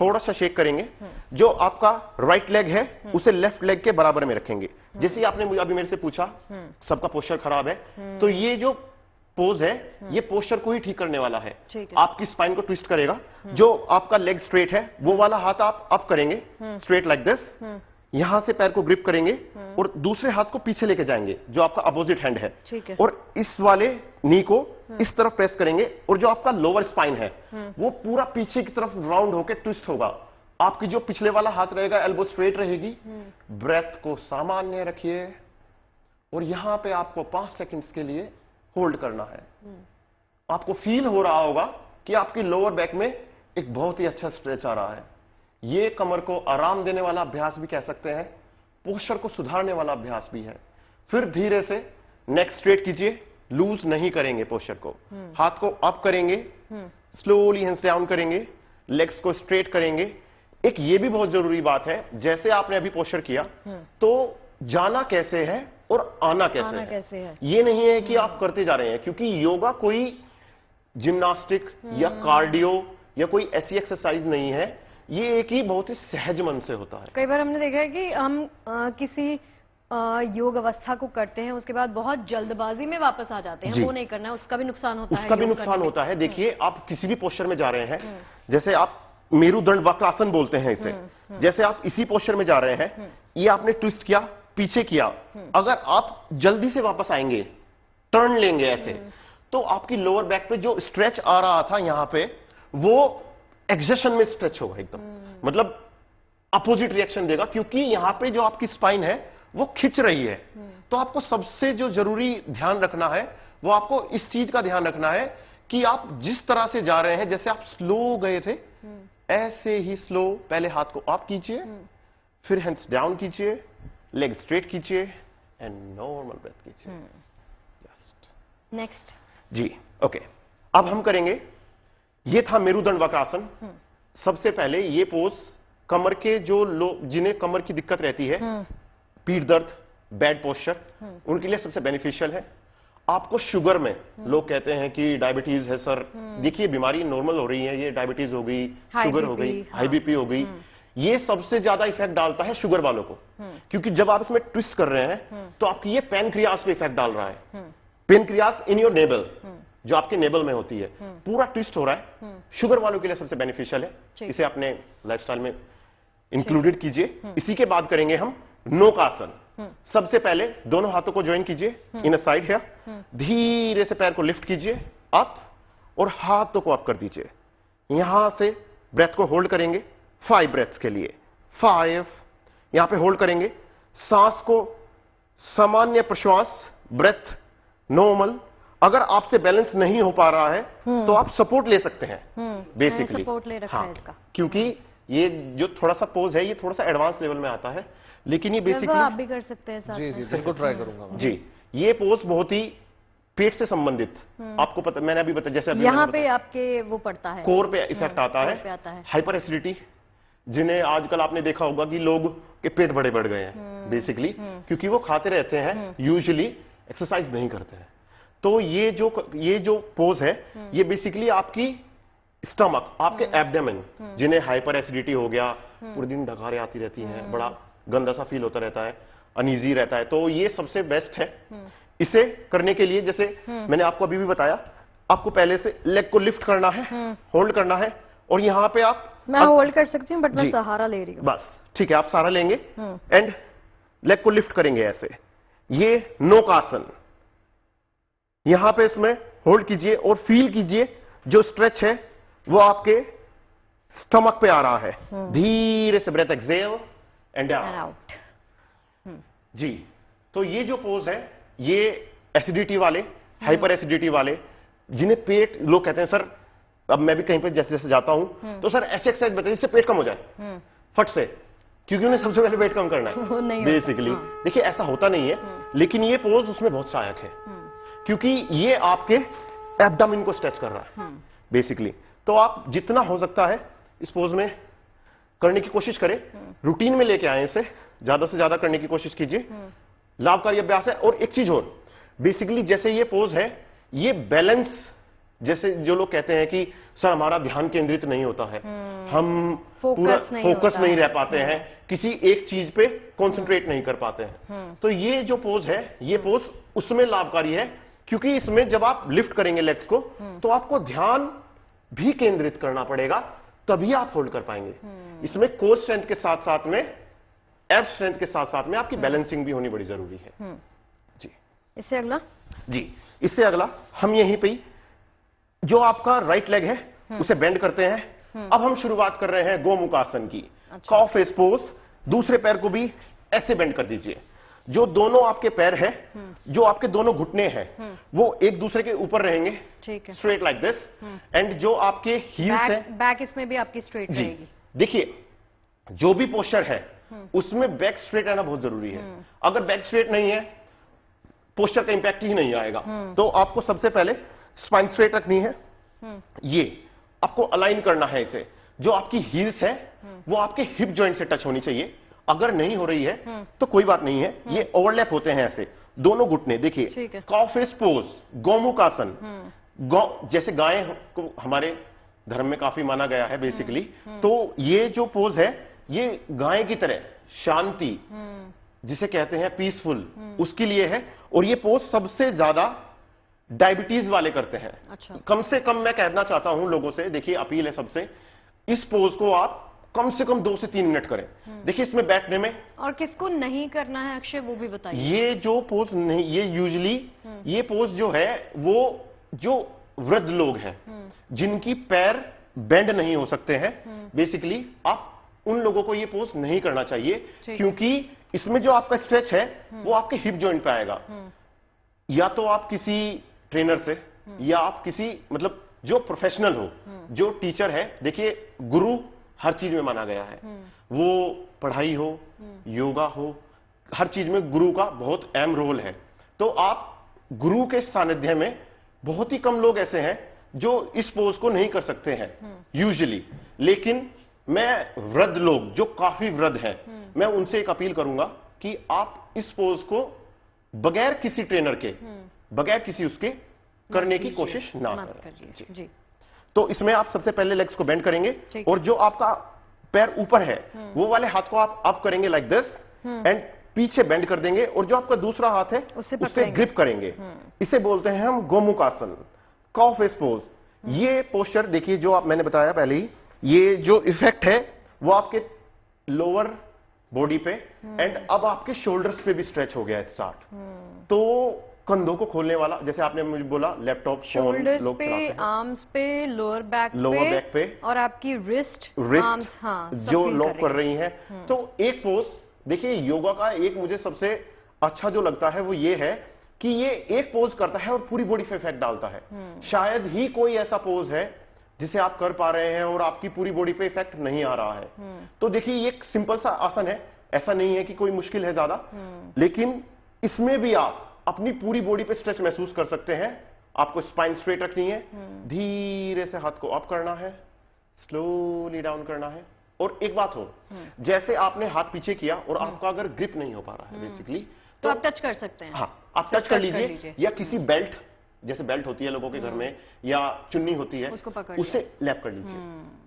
थोड़ा सा शेक करेंगे। जो आपका राइट लेग है उसे लेफ्ट लेग के बराबर में रखेंगे। जैसे आपने अभी मेरे से पूछा सबका पोस्चर खराब है, तो ये जो पोज है ये पोस्चर को ही ठीक करने वाला है। आपकी स्पाइन को ट्विस्ट करेगा। जो आपका लेग स्ट्रेट है वो वाला हाथ आप अप करेंगे, स्ट्रेट लाइक दिस। यहां से पैर को ग्रिप करेंगे और दूसरे हाथ को पीछे लेके जाएंगे, जो आपका अपोजिट हैंड है, और इस वाले नी को इस तरफ प्रेस करेंगे। और जो आपका लोअर स्पाइन है वो पूरा पीछे की तरफ राउंड होकर ट्विस्ट होगा। आपकी जो पिछले वाला हाथ रहेगा, एल्बो स्ट्रेट रहेगी। ब्रेथ को सामान्य रखिए और यहां पे आपको 5 सेकंड्स के लिए होल्ड करना है। आपको फील हो रहा होगा कि आपकी लोअर बैक में एक बहुत ही अच्छा स्ट्रेच आ रहा है। ये कमर को आराम देने वाला अभ्यास भी कह सकते हैं, पोस्चर को सुधारने वाला अभ्यास भी है। फिर धीरे से नेक स्ट्रेट कीजिए, लूज नहीं करेंगे पोस्चर को। हाथ को अप करेंगे, स्लोली हैंड्स डाउन करेंगे, लेग्स को स्ट्रेट करेंगे। एक ये भी बहुत जरूरी बात है, जैसे आपने अभी पोस्चर किया तो जाना कैसे है और आना कैसे है। ये नहीं है कि आप करते जा रहे हैं, क्योंकि योगा कोई जिम्नास्टिक या कार्डियो या कोई ऐसी एक्सरसाइज नहीं है। ये एक ही बहुत ही सहज मन से होता है। कई बार हमने देखा है कि हम किसी योग अवस्था को करते हैं, उसके बाद बहुत जल्दबाजी में वापस आ जाते हैं। वो नहीं करना है, उसका भी नुकसान होता है। उसका भी नुकसान होता है। देखिए, आप किसी भी पोस्चर में जा रहे हैं, जैसे आप मेरुदंड वक्रासन बोलते हैं इसे, जैसे आप इसी पोस्चर में जा रहे हैं, ये आपने ट्विस्ट किया, पीछे किया, अगर आप जल्दी से वापस आएंगे, टर्न लेंगे ऐसे, तो आपकी लोअर बैक पे जो स्ट्रेच आ रहा था यहां पे, वो एक्सेशन में स्ट्रेच होगा एकदम, मतलब अपोजिट रिएक्शन देगा। क्योंकि यहां पे जो आपकी स्पाइन है वो खिंच रही है। तो आपको सबसे जो जरूरी ध्यान रखना है वो आपको इस चीज का ध्यान रखना है कि आप जिस तरह से जा रहे हैं, जैसे आप स्लो गए थे ऐसे ही स्लो पहले हाथ को अप कीजिए, फिर हैंड्स डाउन कीजिए, लेग स्ट्रेट कीजिए एंड नॉर्मल ब्रेथ कीजिए। जस्ट नेक्स्ट जी ओके। अब हम करेंगे, ये था मेरुदंड वक्रासन। सबसे पहले ये पोज कमर के जो लोग जिन्हें कमर की दिक्कत रहती है, पीठ दर्द, बैड पोस्चर, उनके लिए सबसे बेनिफिशियल है। आपको शुगर में लोग कहते हैं कि डायबिटीज है सर, देखिए बीमारी नॉर्मल हो रही है, ये डायबिटीज हो गई, शुगर हो गई, हाई बीपी हो गई, ये सबसे ज्यादा इफेक्ट डालता है शुगर वालों को, क्योंकि जब आप इसमें ट्विस्ट कर रहे हैं तो आपकी ये पेनक्रियास पे इफेक्ट डाल रहा है। पेनक्रियास इन योर नेबल, जो आपके नेबल में होती है, पूरा ट्विस्ट हो रहा है। शुगर वालों के लिए सबसे बेनिफिशियल है, इसे अपने लाइफस्टाइल में इंक्लूडेड कीजिए। इसी के बाद करेंगे हम नौकासन। सबसे पहले दोनों हाथों को ज्वाइन कीजिए इन अ साइड है, धीरे से पैर को लिफ्ट कीजिए अप और हाथों को अप कर दीजिए। यहां से ब्रेथ को होल्ड करेंगे 5 ब्रेथ्स के लिए। 5, यहां पे होल्ड करेंगे। सांस को सामान्य प्रश्वास, ब्रेथ नॉर्मल। अगर आपसे बैलेंस नहीं हो पा रहा है तो आप सपोर्ट ले सकते हैं बेसिकली। सपोर्ट ले रखा है इसका, क्योंकि ये जो थोड़ा सा पोज है ये थोड़ा सा एडवांस लेवल में आता है, लेकिन ये बेसिकली आप भी कर सकते हैं साथ जी जी बिल्कुल ट्राई करूंगा जी। ये पोज बहुत ही पेट से संबंधित, आपको पता, मैंने अभी बताया, जैसे यहाँ पे आपके वो पड़ता है, कोर पे इफेक्ट आता है। हाइपर एसिडिटी, जिन्हें आजकल आपने देखा होगा कि लोग के पेट बड़े बढ़ गए हैं बेसिकली, क्योंकि वो खाते रहते हैं, यूजुअली एक्सरसाइज नहीं करते हैं। तो ये जो पोज है ये बेसिकली आपकी स्टमक, आपके एब्डोमेन, जिन्हें हाइपर एसिडिटी हो गया, पूरे दिन डकारें आती रहती हैं, बड़ा गंदा सा फील होता रहता है, अनईजी रहता है, तो ये सबसे बेस्ट है। इसे करने के लिए जैसे मैंने आपको अभी भी बताया, आपको पहले से लेग को लिफ्ट करना है, होल्ड करना है, और यहां पे आप मैं होल्ड कर सकती हूँ बट मैं सहारा ले रही हूँ। बस ठीक है, आप सहारा लेंगे एंड लेग को लिफ्ट करेंगे ऐसे। ये नौकासन, यहां पे इसमें होल्ड कीजिए और फील कीजिए जो स्ट्रेच है वो आपके स्टमक पे आ रहा है। धीरे से ब्रेथ एक्सेल एंड आउट। जी, तो ये जो पोज है ये एसिडिटी वाले, हाइपर एसिडिटी वाले, जिन्हें पेट, लोग कहते हैं सर, अब मैं भी कहीं पे जैसे जैसे जाता हूं तो सर ऐसे एक्सरसाइज बताइए जिससे पेट कम हो जाए फट से, क्योंकि उन्हें सबसे पहले पेट कम करना है बेसिकली। देखिए ऐसा होता नहीं है, लेकिन ये पोज उसमें बहुत सहायक है, क्योंकि ये आपके एब्डोमेन को स्ट्रेच कर रहा है बेसिकली। तो आप जितना हो सकता है इस पोज में करने की कोशिश करें, रूटीन में लेके आए, इसे ज्यादा से ज्यादा करने की कोशिश कीजिए, लाभकारी अभ्यास है। और एक चीज और, बेसिकली जैसे ये पोज है, ये बैलेंस, जैसे जो लोग कहते हैं कि सर हमारा ध्यान केंद्रित नहीं होता है, हम पूरा फोकस नहीं रह पाते हैं, किसी एक चीज पे कंसंट्रेट नहीं कर पाते हैं, तो ये जो पोज है ये पोज उसमें लाभकारी है, क्योंकि इसमें जब आप लिफ्ट करेंगे लेग्स को तो आपको ध्यान भी केंद्रित करना पड़ेगा, तभी आप होल्ड कर पाएंगे। इसमें कोर स्ट्रेंथ के साथ साथ में एब स्ट्रेंथ के साथ साथ में आपकी बैलेंसिंग भी होनी बड़ी जरूरी है। जी, इससे अगला, जी इससे अगला हम यहीं पे जो आपका राइट लेग है उसे बेंड करते हैं। अब हम शुरुआत कर रहे हैं गोमुखासन की। काउ फेस पोज, दूसरे पैर को भी ऐसे बेंड कर दीजिए। जो दोनों आपके पैर है, जो आपके दोनों घुटने हैं, वो एक दूसरे के ऊपर रहेंगे, ठीक है, स्ट्रेट लाइक दिस। एंड जो आपके हील्स है, बैक इसमें भी आपकी स्ट्रेट रहेगी। देखिए जो भी पोस्चर है उसमें बैक स्ट्रेट रहना बहुत जरूरी है। अगर बैक स्ट्रेट नहीं है, पोस्चर का इंपैक्ट ही नहीं आएगा। तो आपको सबसे पहले स्पाइन स्ट्रेट रखनी है, ये आपको अलाइन करना है इसे। जो आपकी हील्स है वो आपके हिप जॉइंट से टच होनी चाहिए। अगर नहीं हो रही है तो कोई बात नहीं है, ये ओवरलैप होते हैं ऐसे दोनों घुटने। देखिए काउ फेस पोज, गोमुखासन, जैसे गाय को हमारे धर्म में काफी माना गया है बेसिकली, तो ये जो पोज है ये गाय की तरह शांति, जिसे कहते हैं पीसफुल, उसके लिए है। और ये पोज सबसे ज्यादा डायबिटीज वाले करते हैं। अच्छा। कम से कम मैं कहना चाहता हूं लोगों से, देखिए अपील है सबसे, इस पोज को आप कम से कम 2 से 3 मिनट करें। देखिए इसमें बैठने में, और किसको नहीं करना है अक्षय वो भी बताइए। ये जो पोज नहीं, ये यूजुअली ये पोज जो है वो जो वृद्ध लोग हैं जिनकी पैर बेंड नहीं हो सकते हैं, बेसिकली आप उन लोगों को ये पोज नहीं करना चाहिए, क्योंकि इसमें जो आपका स्ट्रेच है वो आपके हिप जॉइंट पे आएगा। या तो आप किसी ट्रेनर से या आप किसी मतलब जो प्रोफेशनल हो, जो टीचर है, देखिए गुरु हर चीज में माना गया है, वो पढ़ाई हो, योगा हो, हर चीज में गुरु का बहुत अहम रोल है। तो आप गुरु के सानिध्य में बहुत ही कम लोग ऐसे हैं जो इस पोज को नहीं कर सकते हैं यूजुअली, लेकिन मैं वृद्ध लोग जो काफी वृद्ध हैं, मैं उनसे एक अपील करूंगा कि आप इस पोज को बगैर किसी ट्रेनर के, बगैर किसी उसके करने की कोशिश ना करें। जी। तो इसमें आप सबसे पहले लेग्स को बेंड करेंगे और जो आपका पैर ऊपर है वो वाले हाथ को आप अप करेंगे लाइक दिस एंड पीछे बेंड कर देंगे, और जो आपका दूसरा हाथ है उससे ग्रिप करेंगे। इसे बोलते हैं हम गोमुख आसन, काउ फेस पोज। ये पोस्चर देखिए जो मैंने बताया पहले ही, ये जो इफेक्ट है वो आपके लोअर बॉडी पे एंड अब आपके शोल्डर्स पे भी स्ट्रेच हो गया है स्टार्ट। तो कंधों को खोलने वाला, जैसे आपने मुझे बोला लैपटॉप शोल्डर्स पे, आर्म्स पे, लोअर बैक पे और आपकी रिस्ट आर्म्स, हाँ, जो लॉक कर रही हैं। तो एक पोज देखिए योगा का एक मुझे सबसे अच्छा जो लगता है वो ये है कि ये एक पोज करता है और पूरी बॉडी पे इफेक्ट डालता है। शायद ही कोई ऐसा पोज है जिसे आप कर पा रहे हैं और आपकी पूरी बॉडी पे इफेक्ट नहीं आ रहा है। तो देखिए ये एक सिंपल सा आसन है, ऐसा नहीं है कि कोई मुश्किल है ज्यादा, लेकिन इसमें भी आप अपनी पूरी बॉडी पे स्ट्रेच महसूस कर सकते हैं। आपको स्पाइन स्ट्रेट रखनी है, धीरे से हाथ को अप करना है, स्लोली डाउन करना है। और एक बात हो, जैसे आपने हाथ पीछे किया और आपका अगर ग्रिप नहीं हो पा रहा है बेसिकली, तो आप टच कर सकते हैं। हाँ, आप टच कर लीजिए या किसी बेल्ट, जैसे बेल्ट होती है लोगों के घर में या चुन्नी होती है, उससे लैप कर लीजिए,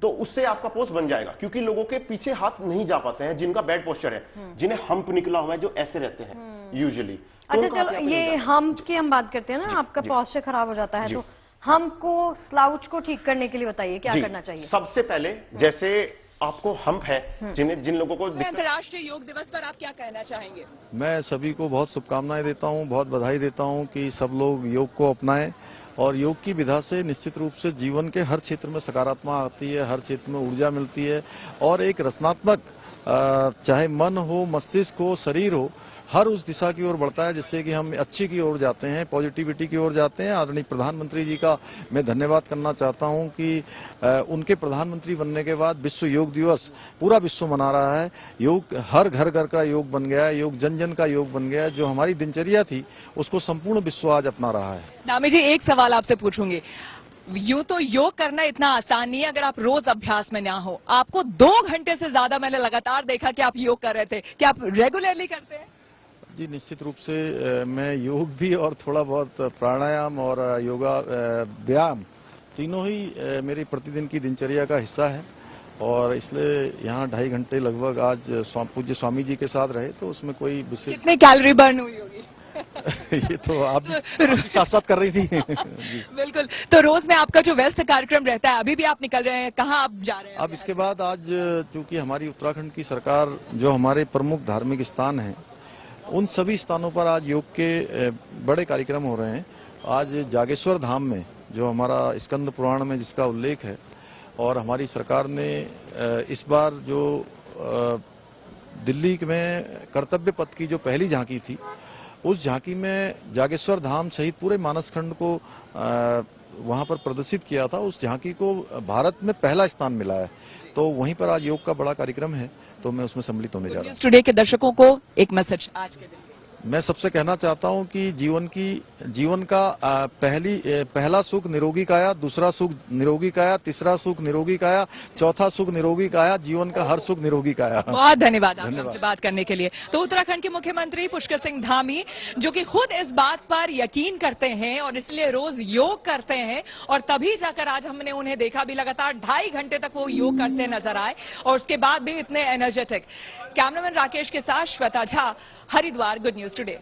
तो उससे आपका पोज बन जाएगा। क्योंकि लोगों के पीछे हाथ नहीं जा पाते हैं जिनका बैड पोस्चर है, जिन्हें हम्प निकला हुआ है, जो ऐसे रहते हैं यूजुअली। अच्छा चलो, ये हम्प की हम बात करते हैं ना, आपका पोस्चर खराब हो जाता है, तो हम्प को, स्लाउच को ठीक करने के लिए बताइए क्या करना चाहिए। सबसे पहले जैसे आपको हम्प है, जिन लोगों को अंतर्राष्ट्रीय योग दिवस पर आप क्या कहना चाहेंगे? मैं सभी को बहुत शुभकामनाएं देता हूं, बहुत बधाई देता हूं कि सब लोग योग को अपनाएं और योग की विधा से निश्चित रूप से जीवन के हर क्षेत्र में सकारात्मक आती है, हर क्षेत्र में ऊर्जा मिलती है और एक रचनात्मक, चाहे मन हो, मस्तिष्क हो, शरीर हो, हर उस दिशा की ओर बढ़ता है जिससे कि हम अच्छे की ओर जाते हैं, पॉजिटिविटी की ओर जाते हैं। आदरणीय प्रधानमंत्री जी का मैं धन्यवाद करना चाहता हूं कि उनके प्रधानमंत्री बनने के बाद विश्व योग दिवस पूरा विश्व मना रहा है। योग हर घर घर का योग बन गया है, योग जन जन का योग बन गया है। जो हमारी दिनचर्या थी उसको संपूर्ण विश्व आज अपना रहा है। दामी जी, एक सवाल आपसे पूछूंगी। यूं तो योग करना इतना आसान नहीं है अगर आप रोज अभ्यास में ना हो। आपको 2 घंटे से ज्यादा मैंने लगातार देखा कि आप योग कर रहे थे, क्या आप रेगुलरली करते हैं? जी निश्चित रूप से मैं योग भी और थोड़ा बहुत प्राणायाम और योगा व्यायाम तीनों ही मेरी प्रतिदिन की दिनचर्या का हिस्सा है और इसलिए यहाँ 2.5 घंटे लगभग आज पूज्य स्वामी जी के साथ रहे, तो उसमें कोई विशेष। कितने कैलोरी बर्न हुई होगी? ये तो आप साथ साथ कर रही थी। बिल्कुल। तो रोज में आपका जो व्यस्त कार्यक्रम रहता है, अभी भी आप निकल रहे हैं, कहाँ आप जा रहे हैं? अब इसके बाद आज चूंकि हमारी उत्तराखंड की सरकार जो हमारे प्रमुख धार्मिक स्थान हैं उन सभी स्थानों पर आज योग के बड़े कार्यक्रम हो रहे हैं। आज जागेश्वर धाम में जो हमारा स्कंद पुराण में जिसका उल्लेख है, और हमारी सरकार ने इस बार जो दिल्ली में कर्तव्य पथ की जो पहली झांकी थी, उस झांकी में जागेश्वर धाम सहित पूरे मानसखंड को वहां पर प्रदर्शित किया था। उस झांकी को भारत में पहला स्थान मिला है, तो वहीं पर आज योग का बड़ा कार्यक्रम है, तो मैं उसमें सम्मिलित होने जा रहा हूँ। टुडे के दर्शकों को एक मैसेज आज के दिन। मैं सबसे कहना चाहता हूं कि जीवन का पहला सुख निरोगी काया, दूसरा सुख निरोगी काया, तीसरा सुख निरोगी काया, चौथा सुख निरोगी काया, जीवन का हर सुख निरोगी काया। बहुत धन्यवाद आपसे हमसे बात करने के लिए। तो उत्तराखंड के मुख्यमंत्री पुष्कर सिंह धामी, जो कि खुद इस बात पर यकीन करते हैं और इसलिए रोज योग करते हैं, और तभी जाकर आज हमने उन्हें देखा भी लगातार 2.5 घंटे तक वो योग करते नजर आए और उसके बाद भी इतने एनर्जेटिक। कैमरामैन राकेश के साथ Shweta Jha, Haridwar, good news today.